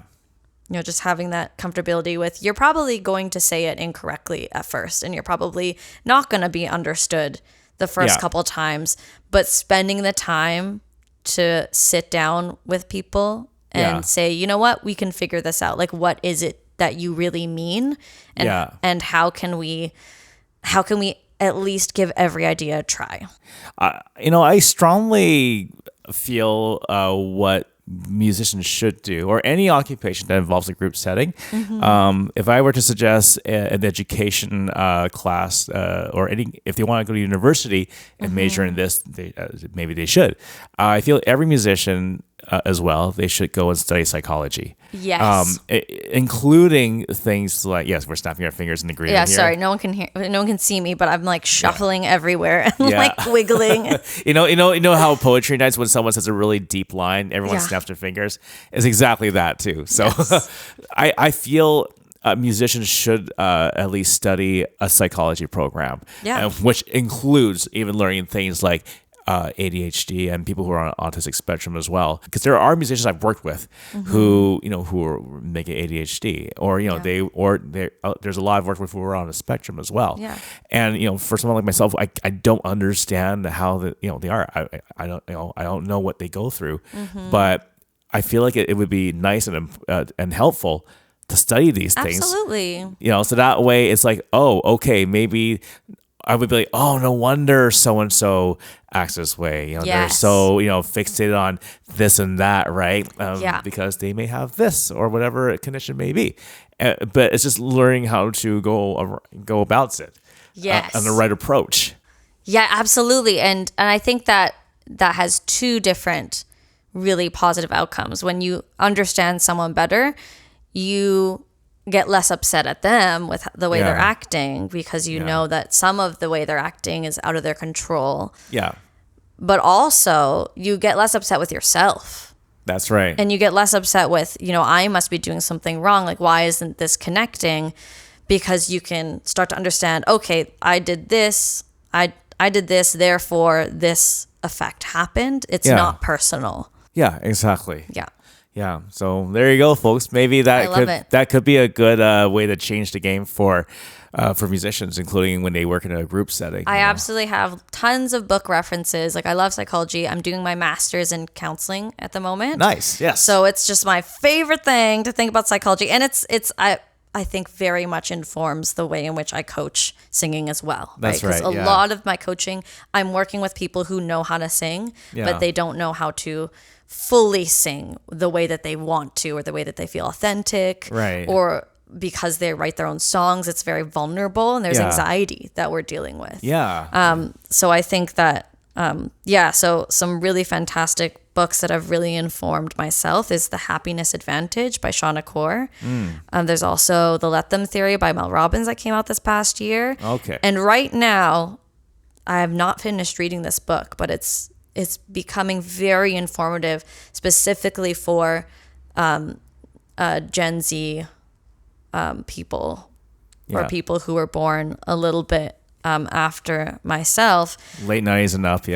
Just having that comfortability with, you're probably going to say it incorrectly at first, and you're probably not going to be understood the first couple times, but spending the time to sit down with people and say, you know what, we can figure this out. Like, what is it that you really mean? And how can we at least give every idea a try? I strongly feel what musicians should do, or any occupation that involves a group setting. If I were to suggest an education class, or if they want to go to university and major in this, maybe they should. I feel every musician as well, they should go and study psychology. Yes. Including things like, yes, we're snapping our fingers in agreement. Yeah, here. sorry, no one can see me, but I'm like shuffling everywhere and like wiggling. You know how poetry nights, when someone says a really deep line, everyone snaps their fingers. It's exactly that too. So yes. I feel musicians should at least study a psychology program, which includes even learning things like ADHD and people who are on autistic spectrum as well, because there are musicians I've worked with who are making ADHD, or there's a lot I've worked with who are on a spectrum as well. Yeah. And for someone like myself, I don't understand how they are. I don't know what they go through, but I feel like it would be nice and helpful to study these things. Absolutely. So that way it's like, oh, okay, maybe I would be like, oh, no wonder so-and-so acts this way. They're so, fixated on this and that, right? Because they may have this or whatever condition may be. But it's just learning how to go about it. Yes. And the right approach. Yeah, absolutely. And I think that has two different really positive outcomes. When you understand someone better, you get less upset at them with the way they're acting, because you know that some of the way they're acting is out of their control. Yeah. But also you get less upset with yourself. That's right. And you get less upset with, I must be doing something wrong. Like, why isn't this connecting? Because you can start to understand, okay, I did this. I did this, therefore this effect happened. It's not personal. Yeah, exactly. Yeah. Yeah, so there you go, folks. Maybe that could be a good way to change the game for musicians, including when they work in a group setting. I absolutely have tons of book references. Like, I love psychology. I'm doing my master's in counseling at the moment. Nice, yes. So it's just my favorite thing to think about psychology, and I think very much informs the way in which I coach singing as well. That's right. Because a lot of my coaching, I'm working with people who know how to sing, but they don't know how to fully sing the way that they want to, or the way that they feel authentic, right? Or because they write their own songs, it's very vulnerable, and there's anxiety that we're dealing with. So I think that so some really fantastic books that have really informed myself is The Happiness Advantage by Shauna Core. There's also The Let Them Theory by Mel Robbins that came out this past year. Okay. And right now, I have not finished reading this book, but it's becoming very informative, specifically for Gen Z people, or people who were born a little bit after myself. Late 90s and up,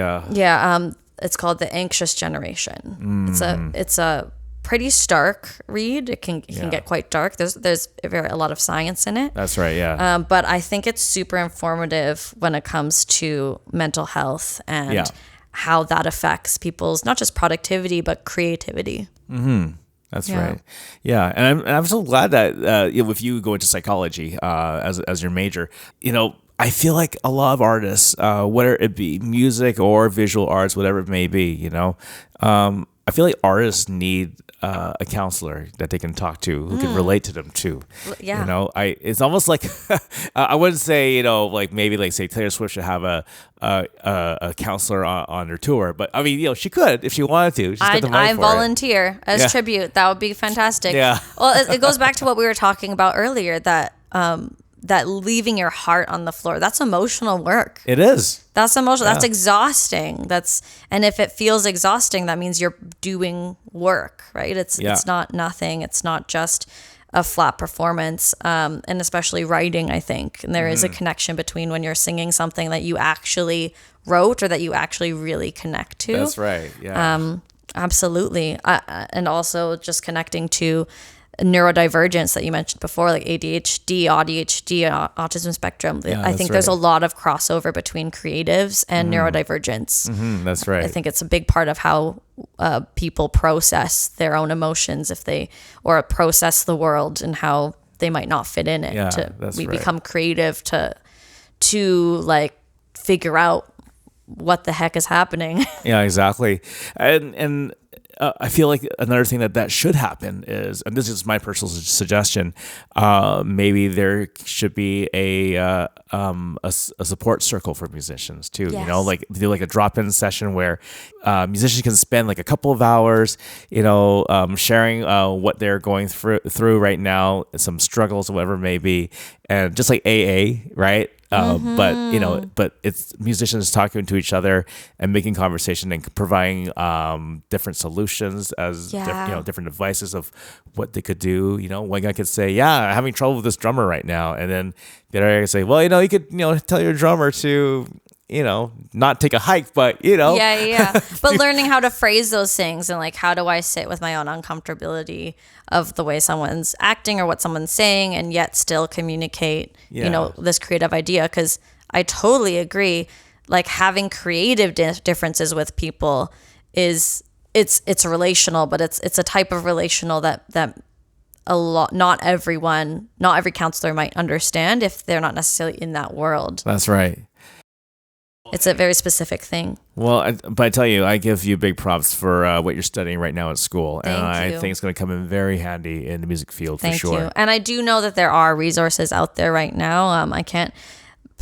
It's called The Anxious Generation. It's a pretty stark read. It can get quite dark. There's a lot of science in it. That's right, yeah. But I think it's super informative when it comes to mental health and how that affects people's not just productivity but creativity. That's right. Yeah, and I'm so glad that if you go into psychology as your major, I feel like a lot of artists, whether it be music or visual arts, whatever it may be, I feel like artists need a counselor that they can talk to, who can relate to them too. Yeah. It's almost like I wouldn't say like maybe like say Taylor Swift should have a counselor on her tour, but I mean she could if she wanted to. She's got the money I for volunteer as tribute. That would be fantastic. Yeah. Well, it goes back to what we were talking about earlier, that leaving your heart on the floor, that's emotional work. It is. That's emotional. That's exhausting. And if it feels exhausting, that means you're doing work, right? It's not nothing. It's not just a flat performance. And especially writing, I think. And there is a connection between when you're singing something that you actually wrote or that you actually really connect to. That's right. Yeah. Absolutely. And also just connecting to neurodivergence that you mentioned before, like ADHD, autism spectrum. I think there's a lot of crossover between creatives and neurodivergence. That's right. I think it's a big part of how people process their own emotions or process the world and how they might not fit in it. Yeah, we become creative to like figure out what the heck is happening? Yeah, exactly. And I feel like another thing that should happen is, and this is my personal suggestion, maybe there should be a support circle for musicians too. Yes. You know, like do like a drop-in session where musicians can spend like a couple of hours, you know, sharing what they're going through right now, some struggles, whatever it may be, and just like AA, right? But it's musicians talking to each other and making conversation and providing different solutions as different advices of what they could do. You know, one guy could say, "Yeah, I'm having trouble with this drummer right now," and then the other guy could say, "Well, you know, you could tell your drummer to." Not take a hike, but Yeah. But learning how to phrase those things and like, how do I sit with my own uncomfortability of the way someone's acting or what someone's saying and yet still communicate, this creative idea. Because I totally agree. Like having creative differences with people it's relational, but it's a type of relational that not every counselor might understand if they're not necessarily in that world. That's right. It's a very specific thing. Well, but I tell you, I give you big props for what you're studying right now at school. Thank and you. I think it's going to come in very handy in the music field for sure. Thank you. And I do know that there are resources out there right now. I can't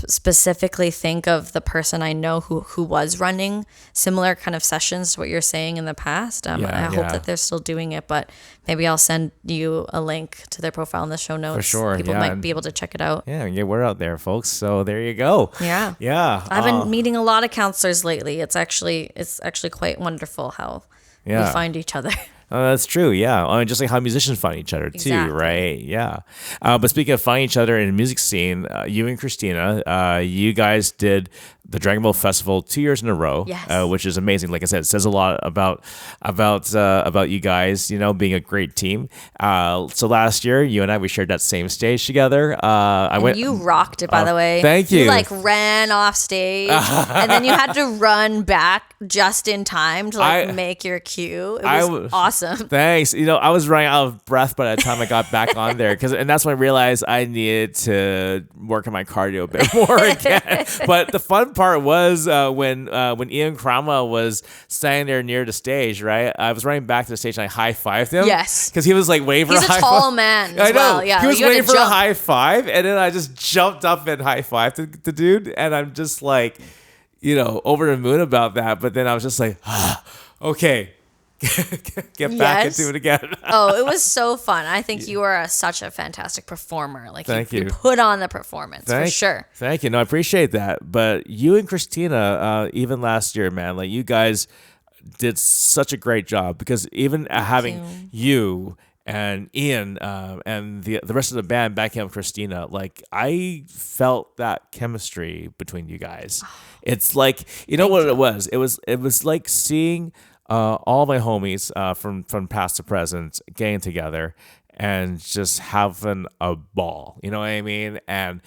specifically think of the person I know who was running similar kind of sessions to what you're saying in the past. I hope that they're still doing it, but maybe I'll send you a link to their profile in the show notes. For sure. People might be able to check it out. Yeah, get word out there, folks. So there you go. Yeah. Yeah. I've been meeting a lot of counselors lately. It's actually quite wonderful how we find each other. That's true, yeah. I mean, just like how musicians find each other too, right? Yeah. But speaking of finding each other in the music scene, you and Christina, you guys did the Dragon Ball Festival 2 years in a row, which is amazing. Like I said, it says a lot about you guys, being a great team. So last year, you and I, we shared that same stage together. You rocked it, by the way. Thank you. You like ran off stage, and then you had to run back just in time to make your cue. It was awesome. Thanks. I was running out of breath by the time I got back on there, and that's when I realized I needed to work on my cardio a bit more again. But the fun part was when Ian Cromwell was standing there near the stage, right? I was running back to the stage and I high-fived him. Yes. Because he was like waiting for a high five. He's a tall man as well. Yeah. He was waiting for a high five, and then I just jumped up and high-fived the dude, and I'm just like, over the moon about that. But then I was just like, okay. Get back into it again. Oh, it was so fun. I think you are such a fantastic performer. Like Thank you. You put on the performance for sure. Thank you. No, I appreciate that. But you and Christina, even last year, man, like you guys did such a great job, because even having you and Ian and the rest of the band backing up Christina, like I felt that chemistry between you guys. It's like, what it was? It was like seeing all my homies from past to present getting together and just having a ball. You know what I mean? And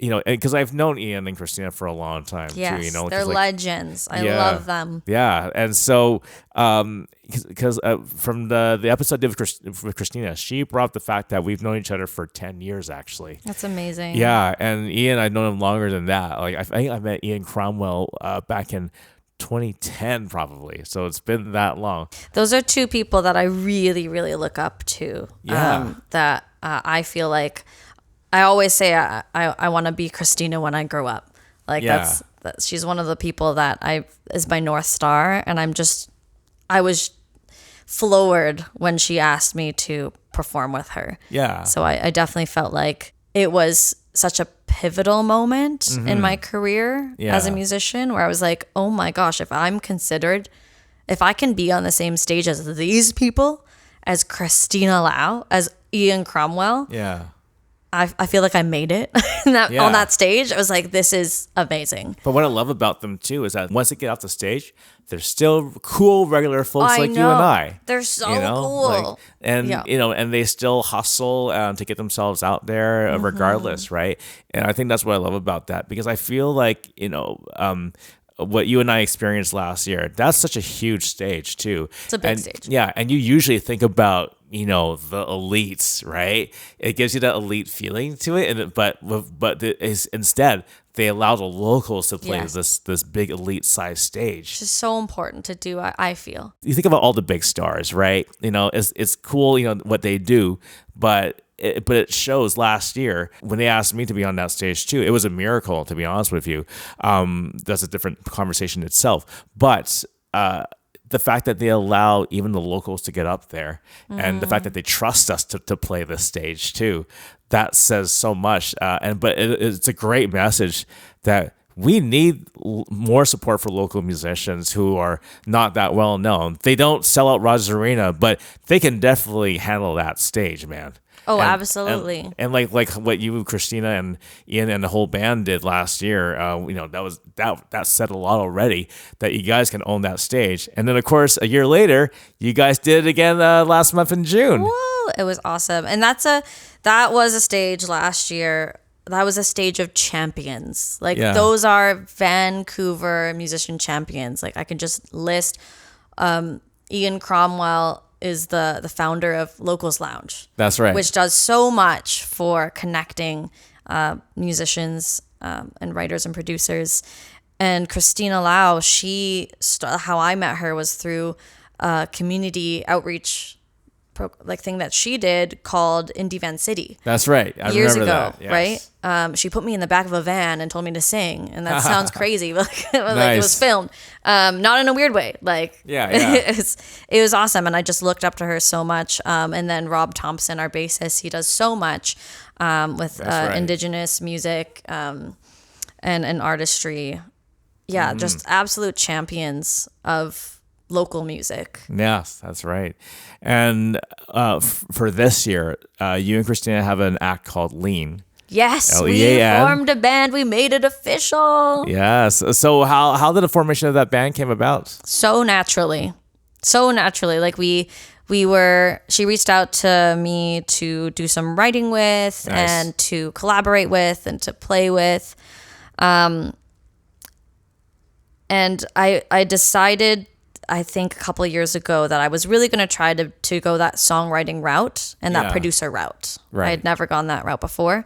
because I've known Ian and Christina for a long time too. They're legends. I love them. Yeah, and so because from the episode I did with Christina, she brought up the fact that we've known each other for 10 years actually. That's amazing. Yeah, and Ian, I've known him longer than that. Like I think I met Ian Cromwell back in 2010 probably, so it's been that long. Those are two people that I really, really look up to. That I feel like I always say I want to be Christina when I grow up. Like that's she's one of the people that is my North Star, and I was floored when she asked me to perform with her. Yeah. So I definitely felt like it was such a pivotal moment in my career as a musician, where I was like, oh my gosh, if I can be on the same stage as these people, as Christina Lau, as Ian Cromwell, I feel like I made it on that stage. I was like, this is amazing. But what I love about them too is that once they get off the stage, they're still cool, regular folks like you and I. They're so cool. And they still hustle to get themselves out there regardless, right? And I think that's what I love about that, because I feel like, what you and I experienced last year, that's such a huge stage too. It's a big stage. Yeah, and you usually think about the elites, right? It gives you that elite feeling to it, instead they allow the locals to play this big elite size stage. Which is so important to do, I feel. You think about all the big stars, right? It's cool, what they do, but it shows last year when they asked me to be on that stage too. It was a miracle, to be honest with you. That's a different conversation itself, but the fact that they allow even the locals to get up there, and the fact that they trust us to play this stage too, that says so much. But it's a great message that we need more support for local musicians who are not that well known. They don't sell out Rogers Arena, but they can definitely handle that stage, man. Oh, absolutely. And like what you, Christina, and Ian, and the whole band did last year, that said a lot already, that you guys can own that stage. And then, of course, a year later, you guys did it again last month in June. Whoa, it was awesome. And that was a stage last year. That was a stage of champions. Those are Vancouver musician champions. I can just list Ian Cromwell is the founder of Locals Lounge. That's right. Which does so much for connecting musicians and writers and producers. And Christina Lau, how I met her was through a community outreach thing that she did called Indie Van City. That's right. I years remember ago, that. Yes. Right? She put me in the back of a van and told me to sing, and that sounds crazy, but Nice. It was filmed, not in a weird way. It was awesome, and I just looked up to her so much. And then Rob Thompson, our bassist, he does so much with Indigenous music and artistry. Yeah, just absolute champions of local music. Yes, that's right. And for this year, you and Christina have an act called Lean. Yes, L-E-A-N. we formed a band. We made it official. Yes. So how did the formation of that band came about? So naturally. She reached out to me to do some writing with, Nice. and to collaborate with, and to play with. And I decided, I think a couple of years ago, that I was really going to try to go that songwriting route and that producer route. Right. I had never gone that route before.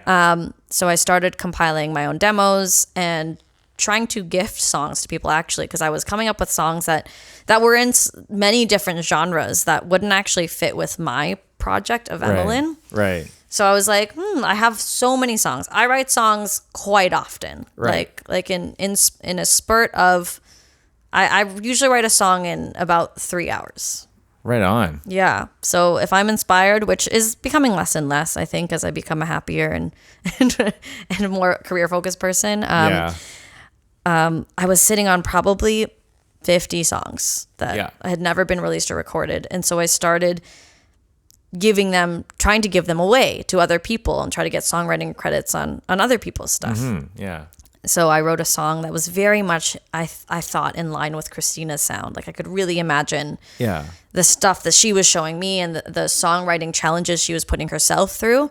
So I started compiling my own demos and trying to gift songs to people, actually, because I was coming up with songs that were in many different genres that wouldn't actually fit with my project of Emilyn. Right. So I was like, I have so many songs. I write songs quite often. Right. Like in a spurt of, I usually write a song in about 3 hours. Right on. Yeah. So if I'm inspired, which is becoming less and less, I think, as I become a happier and a more career focused person. I was sitting on probably 50 songs that had never been released or recorded. And so I started trying to give them away to other people and try to get songwriting credits on other people's stuff. Mm-hmm. Yeah. So I wrote a song that was very much, I thought, in line with Christina's sound. I could really imagine the stuff that she was showing me and the songwriting challenges she was putting herself through.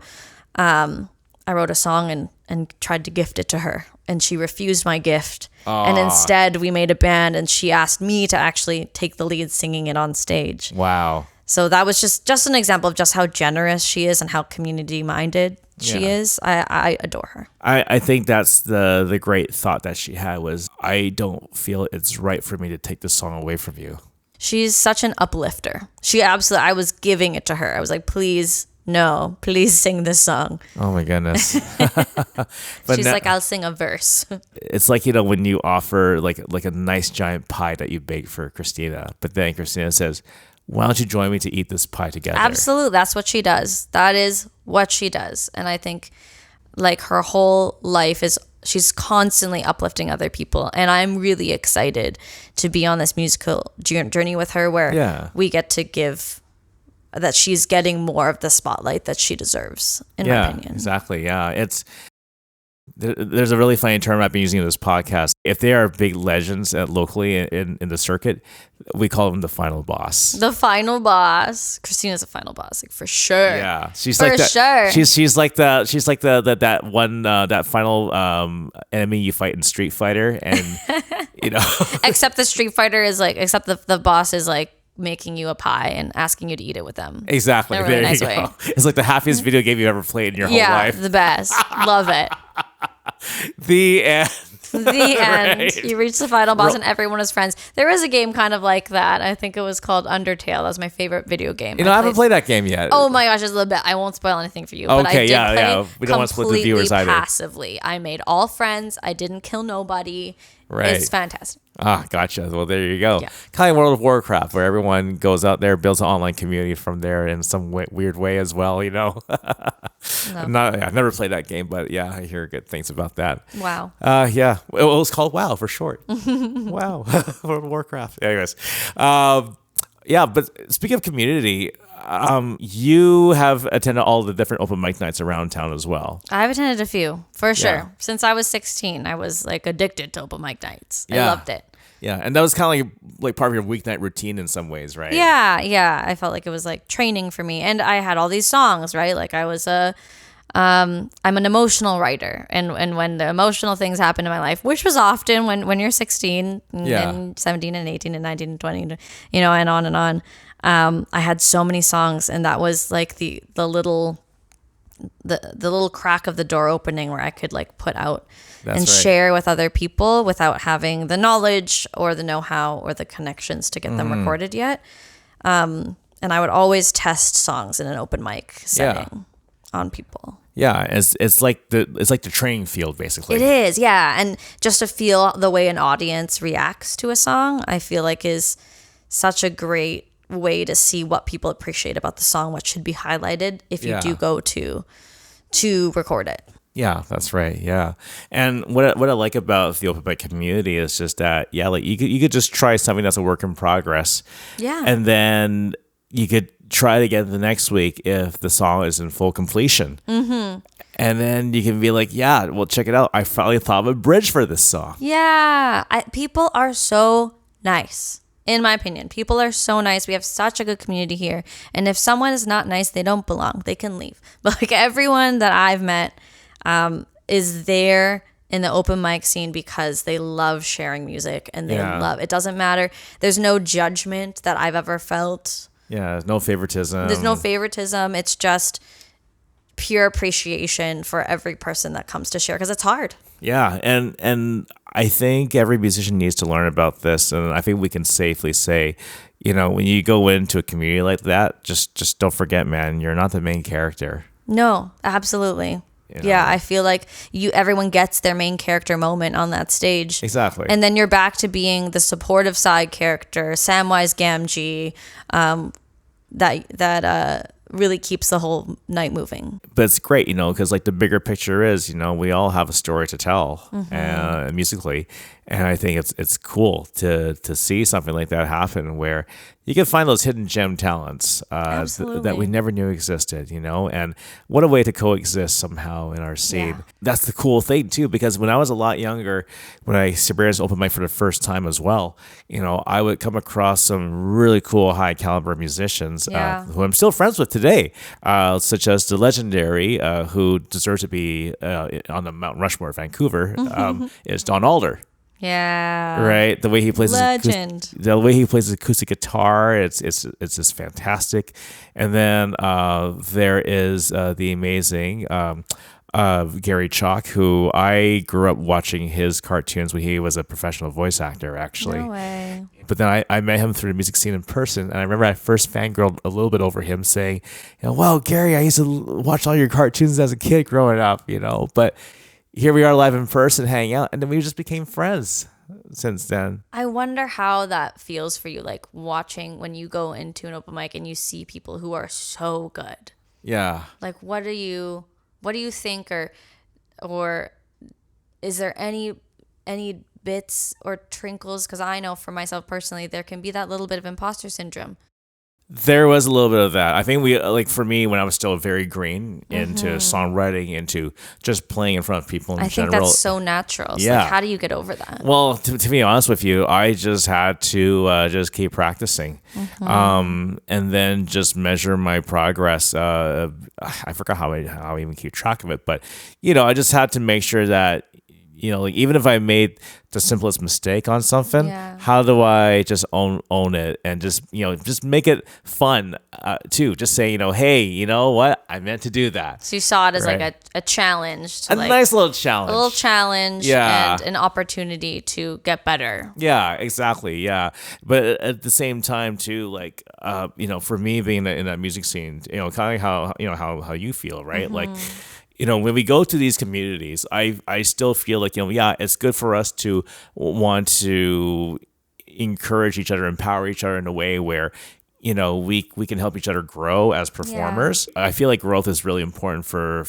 I wrote a song and tried to gift it to her, and she refused my gift. Aww. And instead we made a band, and she asked me to actually take the lead singing it on stage. Wow. So that was just an example of just how generous she is and how community-minded she is. I adore her. I think that's the great thought that she had was, I don't feel it's right for me to take this song away from you. She's such an uplifter. I was giving it to her. I was like, please sing this song. Oh my goodness. She's like, I'll sing a verse. It's like, when you offer like a nice giant pie that you bake for Christina, but then Christina says, why don't you join me to eat this pie together? Absolutely. That's what she does. That is what she does. And I think her whole life is, she's constantly uplifting other people. And I'm really excited to be on this musical journey with her where we get to give, that she's getting more of the spotlight that she deserves, in my opinion. Exactly. Yeah. There's a really funny term I've been using in this podcast. If they are big legends locally in the circuit, we call them the final boss. The final boss. Christina's a final boss, for sure. Yeah, she's for like that. Sure. She's like that one that final enemy you fight in Street Fighter, and Except the Street Fighter is except the boss is making you a pie and asking you to eat it with them. Exactly. In a really There nice you way. go. It's like the happiest video game you've ever played in your whole Yeah, life. the best. Love it. The end. The end. Right. You reach the final boss and everyone is friends. There is a game kind of like that. I think it was called Undertale. That was my favorite video game. I haven't played that game yet. Oh my gosh, it's a little bit. I won't spoil anything for you. But I Okay, did yeah, play yeah. We don't want to split the viewers either. Passively. I made all friends. I didn't kill nobody. Right. It's fantastic. Ah, gotcha. Well, there you go. Yeah. Kind of World of Warcraft, where everyone goes out there, builds an online community from there in some weird way as well, you know? I've never played that game, but yeah, I hear good things about that. Wow. Yeah. It was called WoW for short. WoW. World of Warcraft. Anyways. Yeah, but speaking of community, you have attended all the different open mic nights around town as well. I've attended a few, for sure. Yeah. Since I was 16, I was like addicted to open mic nights. I Yeah. loved it. Yeah, and that was kind of like part of your weeknight routine in some ways, right? Yeah. I felt like it was like training for me. And I had all these songs, right? Like I was I'm an emotional writer. And when the emotional things happen in my life, which was often when you're 16 and 17 and 18 and 19 and 20, you know, and on and on. I had so many songs, and that was like the little crack of the door opening where I could like put out and share with other people without having the knowledge or the know-how or the connections to get them recorded yet. And I would always test songs in an open mic setting on people. Yeah, it's like the training field basically. It is, yeah. And just to feel the way an audience reacts to a song, I feel like is such a great way to see what people appreciate about the song, what should be highlighted if you do go to record it. Yeah, that's right. Yeah, and what I like about the open mic community is just that like you could just try something that's a work in progress. Yeah, and then you could try it again the next week if the song is in full completion. Mm-hmm. And then you can be like, yeah, well, check it out. I finally thought of a bridge for this song. Yeah, people are so nice. In my opinion, people are so nice. We have such a good community here. And if someone is not nice, they don't belong. They can leave. But like everyone that I've met is there in the open mic scene because they love sharing music and they love, it doesn't matter. There's no judgment that I've ever felt. Yeah, there's no favoritism. There's no favoritism. It's just pure appreciation for every person that comes to share because it's hard. Yeah, and I think every musician needs to learn about this, and I think we can safely say, you know, when you go into a community like that, just don't forget, man, you're not the main character. No, absolutely. You know? Yeah, I feel like everyone gets their main character moment on that stage. Exactly. And then you're back to being the supportive side character, Samwise Gamgee, that really keeps the whole night moving. But it's great, you know, because like the bigger picture is, you know, we all have a story to tell musically. And I think it's cool to see something like that happen where you can find those hidden gem talents that we never knew existed, you know, and what a way to coexist somehow in our scene. Yeah. That's the cool thing too, because when I was a lot younger, when I experienced open mic for the first time as well, you know, I would come across some really cool high caliber musicians who I'm still friends with today, such as the legendary, who deserves to be on the Mount Rushmore of Vancouver, is Don Alder. Yeah. Right. The way he plays the way he plays his acoustic guitar, it's just fantastic. And then there is the amazing Gary Chalk, who I grew up watching his cartoons when he was a professional voice actor, actually. No way. But then I met him through the music scene in person, and I remember I first fangirled a little bit over him, saying, you know, well, Gary, I used to watch all your cartoons as a kid growing up, you know, but here we are live in person hanging out, and then we just became friends since then. I wonder how that feels for you, like watching when you go into an open mic and you see people who are so good. Yeah. Like what do you think, or is there any bits or trinkles, because I know for myself personally there can be that little bit of imposter syndrome. There was a little bit of that. I think for me, when I was still very green into songwriting, into just playing in front of people in general. I think that's so natural. So like, how do you get over that? Well, to be honest with you, I just had to just keep practicing, and then just measure my progress. I forgot how I even keep track of it, but you know, I just had to make sure that like even if I made the simplest mistake on something, Yeah. how do I just own it and just just make it fun too? Just say hey, you know what, I meant to do that. So you saw it as Right. like a challenge, to A nice little challenge. a little challenge, Yeah. and an opportunity to get better. Yeah, exactly. Yeah, but at the same time too, like for me being in that music scene, kind of how you feel, right? Like, when we go to these communities, I still feel like yeah, it's good for us to want to encourage each other, empower each other in a way where we can help each other grow as performers. I feel like growth is really important for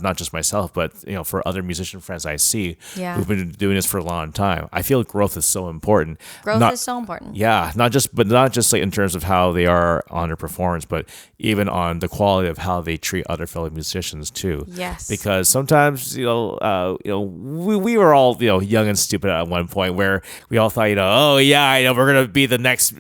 not just myself, but for other musician friends I see who've been doing this for a long time. I feel growth is so important. Growth is so important. Yeah, not just like in terms of how they are on their performance, but even on the quality of how they treat other fellow musicians too. Yes. Because sometimes we were all young and stupid at one point where we all thought we're gonna be the next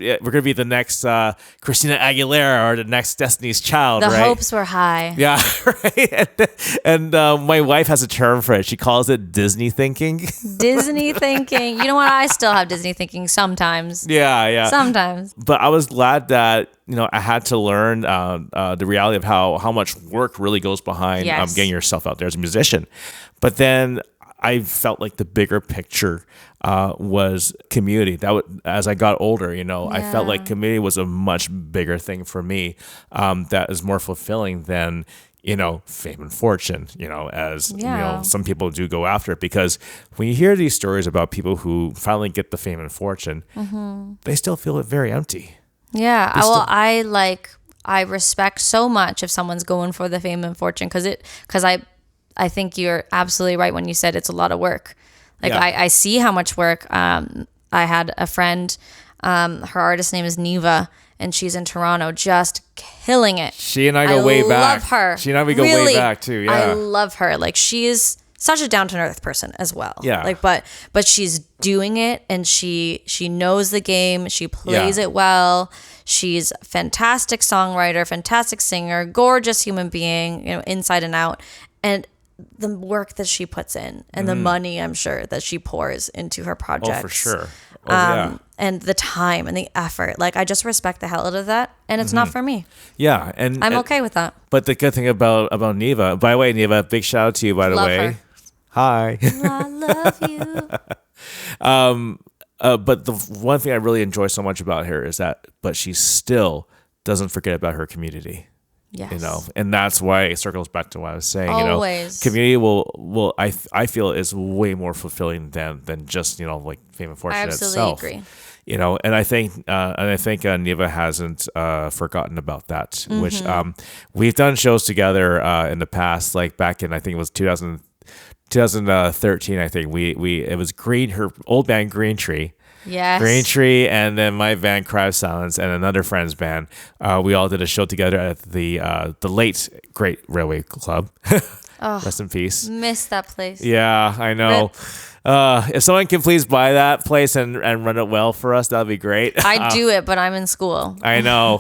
Christina Aguilera or the next Destiny's Child. The right? hopes were high. Yeah, right. And my wife has a term for it. She calls it Disney thinking. Disney thinking. You know what? I still have Disney thinking sometimes. Yeah. Sometimes. But I was glad that I had to learn the reality of how much work really goes behind Yes. getting yourself out there as a musician. But then I felt like the bigger picture was community. As I got older, I felt like community was a much bigger thing for me. That is more fulfilling than fame and fortune. As some people do go after it, because when you hear these stories about people who finally get the fame and fortune, they still feel it very empty. Yeah. I respect so much if someone's going for the fame and fortune, because I think you're absolutely right when you said it's a lot of work. Like I see how much work. I had a friend, her artist name is Neva, and she's in Toronto, just killing it. She and I go way back. I love her. She and I, we go way back too. Yeah. I love her. Like, she is such a down to earth person as well. Yeah. Like, but she's doing it, and she knows the game. She plays it well. She's a fantastic songwriter, fantastic singer, gorgeous human being, inside and out. And the work that she puts in, and the money, I'm sure, that she pours into her projects. Oh, for sure. Yeah. And the time and the effort. Like, I just respect the hell out of that. And it's not for me. Yeah. And I'm okay with that. But the good thing about Neva, by the way, Neva, big shout out to you, by the Love way. her. Hi. I love you. But the one thing I really enjoy so much about her is but she still doesn't forget about her community. Yes. And that's why it circles back to what I was saying. Always. Community will I feel is way more fulfilling than just like fame and fortune itself. I absolutely agree. And I think Neva hasn't forgotten about that. Which we've done shows together in the past, like back in, I think it was 2013. I think it was her old band Green Tree. Yes. Green Tree, and then my band Cry of Silence, and another friend's band. We all did a show together at the late great Railway Club. Rest in peace. Miss that place. Yeah, I know. If someone can please buy that place and run it well for us, that'd be great. I'd do it, but I'm in school. I know.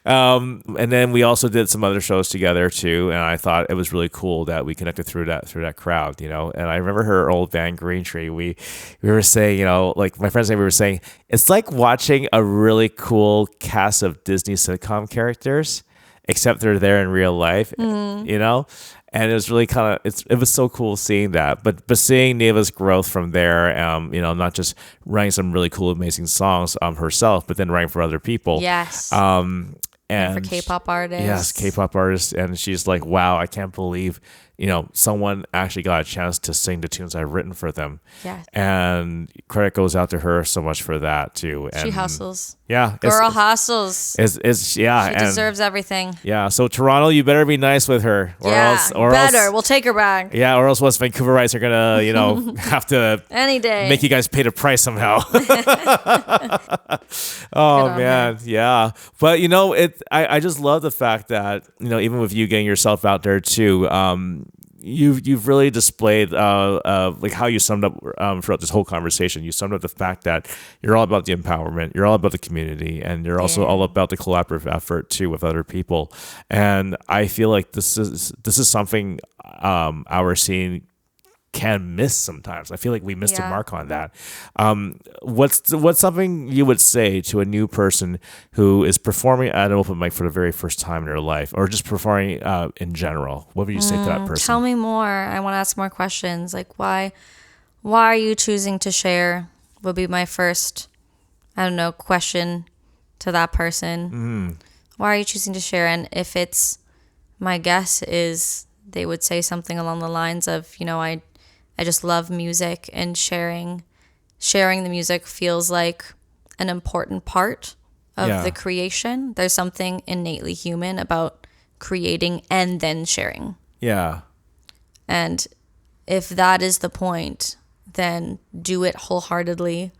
And then we also did some other shows together too, and I thought it was really cool that we connected through that crowd, And I remember her old band Green Tree. We were saying, like my friends and I, we were saying, it's like watching a really cool cast of Disney sitcom characters, except they're there in real life, And it was really it was so cool seeing that, but seeing Neva's growth from there, not just writing some really cool, amazing songs herself, but then writing for other people. Yes. And for K-pop artists. Yes, K-pop artists, and she's like, wow, I can't believe someone actually got a chance to sing the tunes I've written for them. Yes. And credit goes out to her so much for that too. And she hustles. Yeah. Girl hustles. She deserves everything. Yeah. So Toronto, you better be nice with her. Or better. else, we'll take her back. Yeah, or else West Vancouverites are gonna, have to any day make you guys pay the price somehow. Oh man, yeah. But I just love the fact that even with you getting yourself out there too, you've really displayed like how you summed up throughout this whole conversation. You summed up the fact that you're all about the empowerment, you're all about the community, and you're also all about the collaborative effort too with other people. And I feel like this is something our scene can miss sometimes. I feel like we missed a Yeah. mark on that. What's something you would say to a new person who is performing at an open mic for the very first time in their life, or just performing in general? What would you say to that person? Tell me more. I want to ask more questions. Like, why are you choosing to share? Would be my first, I don't know, question to that person. Why are you choosing to share? And if it's, my guess is they would say something along the lines of, I just love music, and sharing the music feels like an important part of the creation. There's something innately human about creating and then sharing. Yeah. And if that is the point, then do it wholeheartely.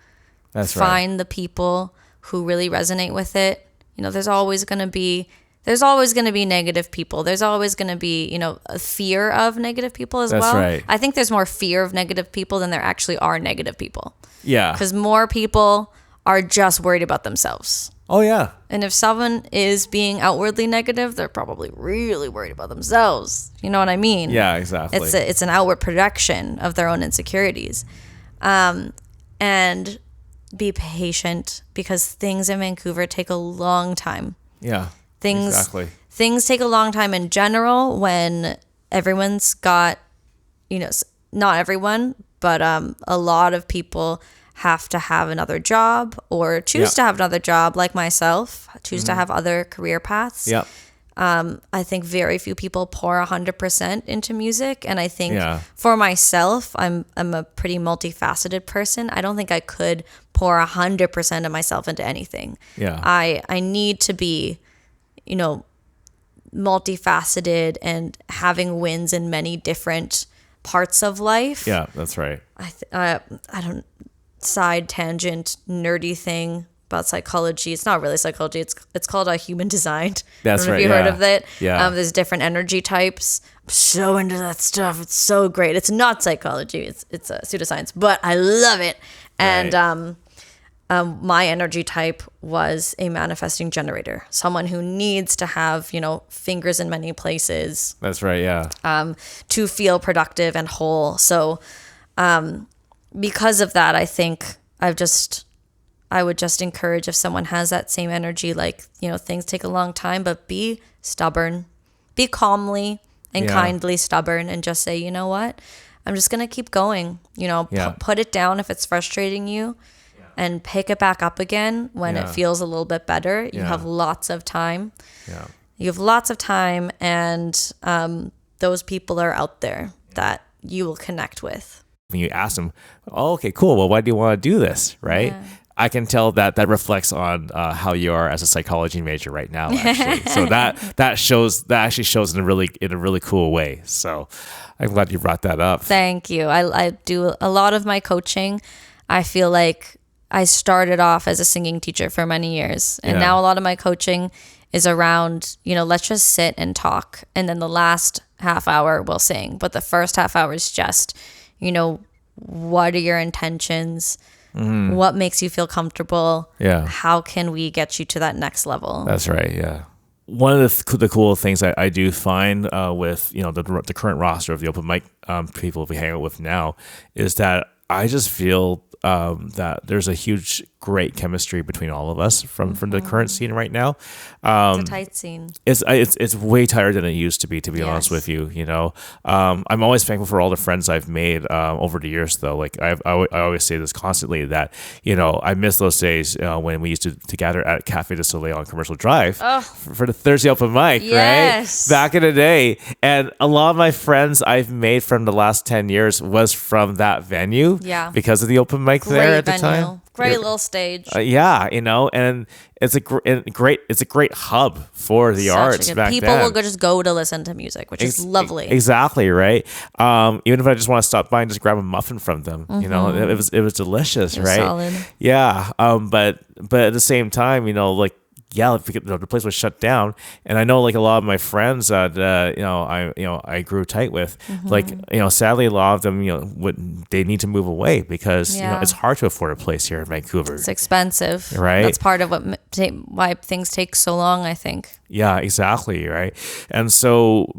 That's right. Find the people who really resonate with it. There's always going to be negative people. There's always going to be, a fear of negative people as well. That's right. I think there's more fear of negative people than there actually are negative people. Yeah. Because more people are just worried about themselves. Oh, yeah. And if someone is being outwardly negative, they're probably really worried about themselves. You know what I mean? Yeah, exactly. It's an outward projection of their own insecurities. And be patient, because things in Vancouver take a long time. Yeah. Things take a long time in general when everyone's got, not everyone, but a lot of people have to have another job or choose to have another job, like myself, choose to have other career paths. Yeah. I think very few people pour 100% into music. And I think for myself, I'm a pretty multifaceted person. I don't think I could pour 100% of myself into anything. Yeah. I need to be, multifaceted and having wins in many different parts of life. Yeah, that's right. I don't, side tangent, nerdy thing about psychology. It's not really psychology. It's called human design. That's right. Have you heard of it? Yeah. There's different energy types. I'm so into that stuff. It's so great. It's not psychology. It's a pseudoscience, but I love it. And my energy type was a manifesting generator, someone who needs to have, fingers in many places. That's right. Yeah. To feel productive and whole. So, because of that, I think I would just encourage, if someone has that same energy, like, things take a long time, but be stubborn, be calmly and kindly stubborn, and just say, you know what, I'm just going to keep going, put it down if it's frustrating you, and pick it back up again when it feels a little bit better. You have lots of time. Yeah. You have lots of time, and those people are out there that you will connect with. When you ask them, oh, okay, cool. Well, why do you want to do this? Right. Yeah. I can tell that reflects on how you are as a psychology major right now, actually. So that actually shows in a really cool way. So I'm glad you brought that up. Thank you. I do a lot of my coaching. I feel like I started off as a singing teacher for many years, and now a lot of my coaching is around, let's just sit and talk, and then the last half hour we'll sing. But the first half hour is just, what are your intentions? Mm-hmm. What makes you feel comfortable? Yeah. How can we get you to that next level? That's right. Yeah. One of the cool things I do find with the current roster of the open mic people we hang out with now is that I just feel that there's a huge, great chemistry between all of us from the current scene right now. It's a tight scene. It's way tighter than it used to be honest with you. I'm always thankful for all the friends I've made over the years, though. Like I always say this constantly, that I miss those days when we used to gather at Cafe de Soleil on Commercial Drive for the Thursday open mic, right? Back in the day. And a lot of my friends I've made from the last 10 years was from that venue, because of the open mic there at the time. Great little stage. And it's a great hub for the arts back then. People will just go to listen to music, which is lovely. Exactly, right? Even if I just want to stop by and just grab a muffin from them, it was delicious, right? Solid. Yeah. But at the same time, the place was shut down, and I know like a lot of my friends that I grew tight with, sadly a lot of them they need to move away because it's hard to afford a place here in Vancouver. It's expensive, right? That's part of why things take so long, I think. Yeah, exactly, right. And so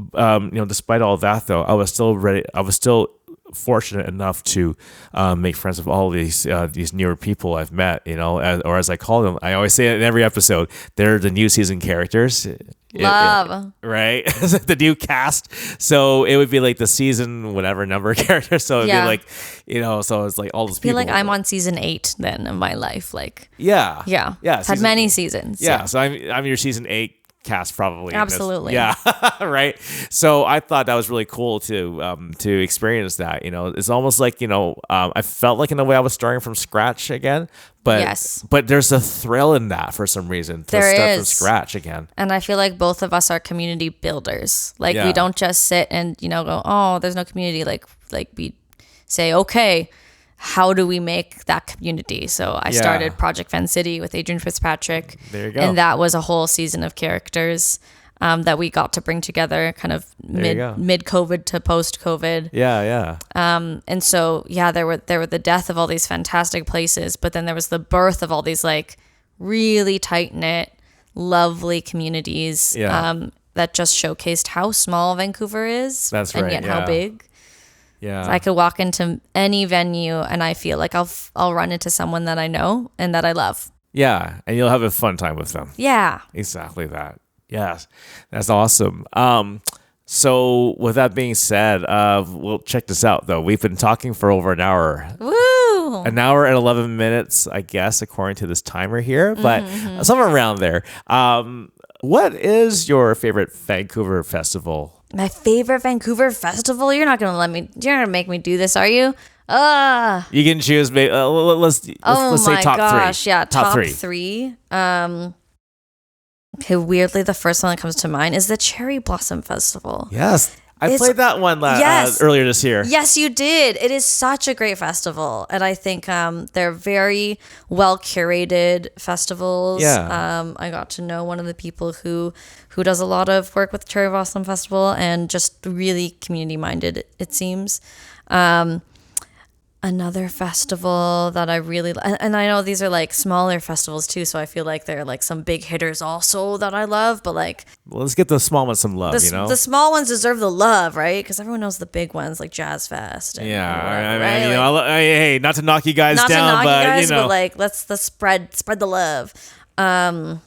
despite all that, though, I was still ready. I was still fortunate enough to make friends with all these newer people I've met, or as I call them, I always say it in every episode, they're the new season characters. Love. Right? The new cast. So it would be like the season whatever number character. So it'd be like, so it's like all those people. I feel like I'm on season 8 then of my life. Like, yeah. Had many seasons. Yeah. So I'm your season 8 cast probably. Absolutely. Yeah. Right. So I thought that was really cool to experience that. It's almost like I felt like in a way I was starting from scratch again. But there's a thrill in that for some reason to start from scratch again. And I feel like both of us are community builders. Like we don't just sit and go, oh, there's no community. Like we say, okay, how do we make that community? So I started Project Fan City with Adrian Fitzpatrick. There you go. And that was a whole season of characters that we got to bring together kind of mid-COVID to post-COVID. Yeah. And so, there were the death of all these fantastic places, but then there was the birth of all these like really tight-knit, lovely communities that just showcased how small Vancouver is. That's right. And yet how big. Yeah. So I could walk into any venue and I feel like I'll run into someone that I know and that I love. Yeah, and you'll have a fun time with them. Yeah. Exactly that. Yes, that's awesome. So with that being said, we'll check this out though. We've been talking for over an hour. Woo! An hour and 11 minutes, I guess, according to this timer here, but somewhere around there. What is your favorite Vancouver festival? My favorite Vancouver festival? You're not gonna make me do this, are you? You can choose. Let's say top 3. Yeah, top three. Okay, weirdly, the first one that comes to mind is the Cherry Blossom Festival. Yes. I played that one earlier this year. Yes, you did. It is such a great festival. And I think they're very well curated festivals. Yeah. I got to know one of the people who does a lot of work with Cherry Blossom Festival and just really community minded, it seems. Another festival that I really and I know these are like smaller festivals too, so I feel like they're like some big hitters also that I love, but like let's get the small ones some love. The small ones deserve the love, right? Because everyone knows the big ones like Jazz Fest. And Hey, not to knock you guys down, but like let's spread the love. There's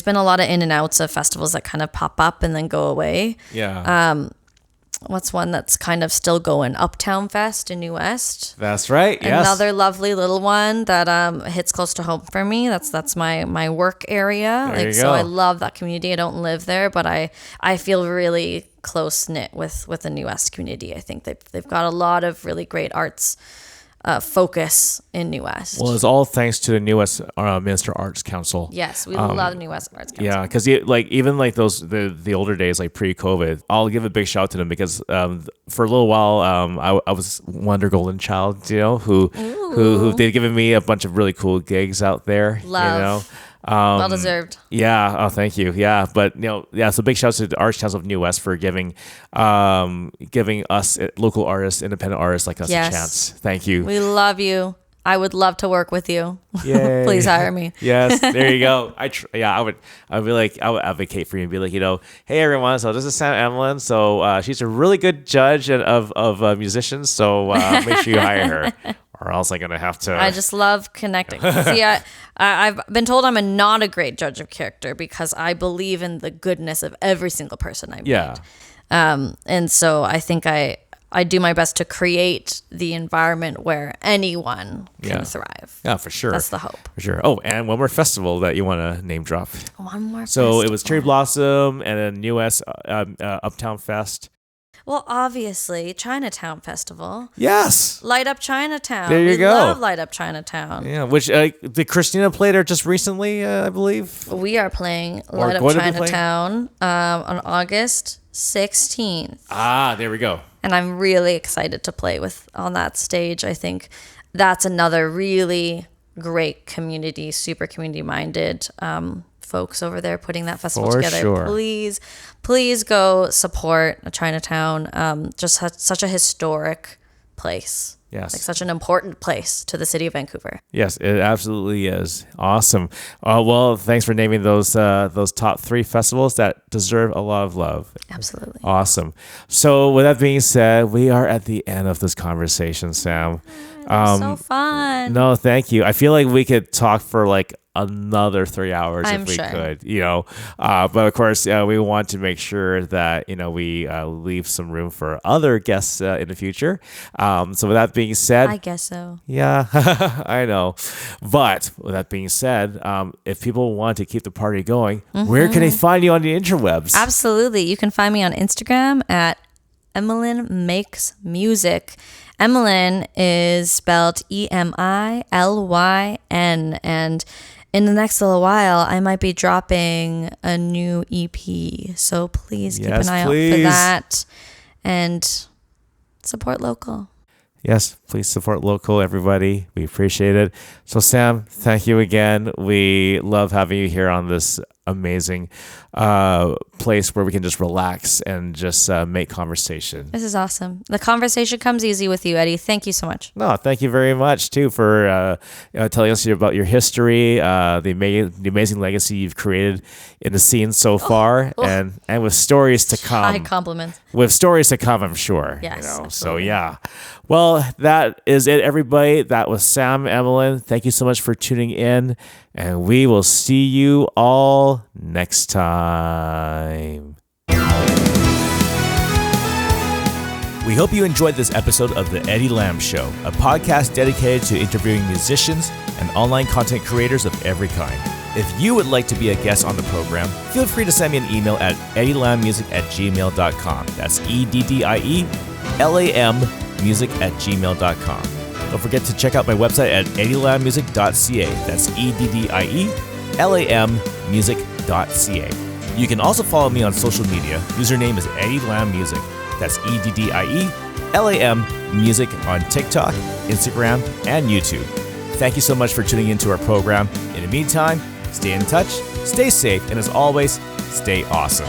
been a lot of in and outs of festivals that kind of pop up and then go away. Yeah. What's one that's kind of still going? Uptown Fest in New West. That's right. Yes. Another lovely little one that hits close to home for me. That's my work area. There you so go. I love that community. I don't live there, but I feel really close knit with the New West community. I think they've got a lot of really great arts focus in New West. Well, it's all thanks to the New West Minster Arts Council. Yes, we love the New West Arts Council. Yeah, because even like those the older days, like pre-COVID, I'll give a big shout out to them because for a little while I was Wonder Golden Child, who they've given me a bunch of really cool gigs out there. Love. Well deserved. Yeah. Oh, thank you. Yeah. But so big shouts to the Arts Council of New West for giving us local artists, independent artists like us a chance. Thank you. We love you. I would love to work with you. Yay. Please hire me. Yes, there you go. I would advocate for you and be like, hey everyone, so this is Sam Emilyn. So she's a really good judge of musicians. So make sure you hire her, or else I'm gonna have to. I just love connecting. See, I've been told I'm not a great judge of character because I believe in the goodness of every single person I've met. And so I think I do my best to create the environment where anyone can thrive. Yeah, for sure. That's the hope. For sure. Oh, and one more festival that you want to name drop. One more So it was Cherry Blossom and then New West Uptown Fest. Well, obviously, Chinatown Festival. Yes. Light Up Chinatown. There you go. We love Light Up Chinatown. Yeah, which did Christina play there just recently, I believe? We are playing Light Up Chinatown on August 16th. Ah, there we go. And I'm really excited to play on that stage. I think that's another really great community, super community-minded folks over there putting that festival together. Sure. Please go support Chinatown. Just such a historic place. Yes. Like such an important place to the city of Vancouver. Yes, it absolutely is. Awesome. Well, thanks for naming those top 3 festivals that deserve a lot of love. Absolutely. Awesome. So with that being said, we are at the end of this conversation, Sam. So fun. No, thank you. I feel like we could talk for like another 3 hours I'm if we sure. could, but of course we want to make sure that we leave some room for other guests in the future. So with that being said, I guess so. yeah, I know. But with that being said, if people want to keep the party going, where can they find you on the interwebs? Absolutely. You can find me on Instagram at Emilyn Makes Music. Emilyn is spelled Emilyn, and in the next little while, I might be dropping a new EP. So please keep an eye out for that and support local. Yes, please support local, everybody. We appreciate it. So, Sam, thank you again. We love having you here on this amazing place where we can just relax and just make conversation. This is awesome. The conversation comes easy with you, Eddie. Thank you so much. No, thank you very much, too, for telling us about your history, the amazing legacy you've created in the scene so far, and with stories to come. High compliments. With stories to come, I'm sure. Yes, So, absolutely. yeah. Well, that is it, everybody. That was Sam, Emilyn. Thank you so much for tuning in, and we will see you all next time. We hope you enjoyed this episode of The Eddie Lam Show, a podcast dedicated to interviewing musicians and online content creators of every kind. If you would like to be a guest on the program, feel free to send me an email at eddielammusic@gmail.com. That's EDDIELAM music@gmail.com. Don't forget to check out my website at eddielammusic.ca. That's EDDIELAM music.ca. You can also follow me on social media. Username is Eddie Lam Music. That's EDDIELAM music on TikTok, Instagram, and YouTube. Thank you so much for tuning into our program. In the meantime, stay in touch, stay safe, and as always, stay awesome.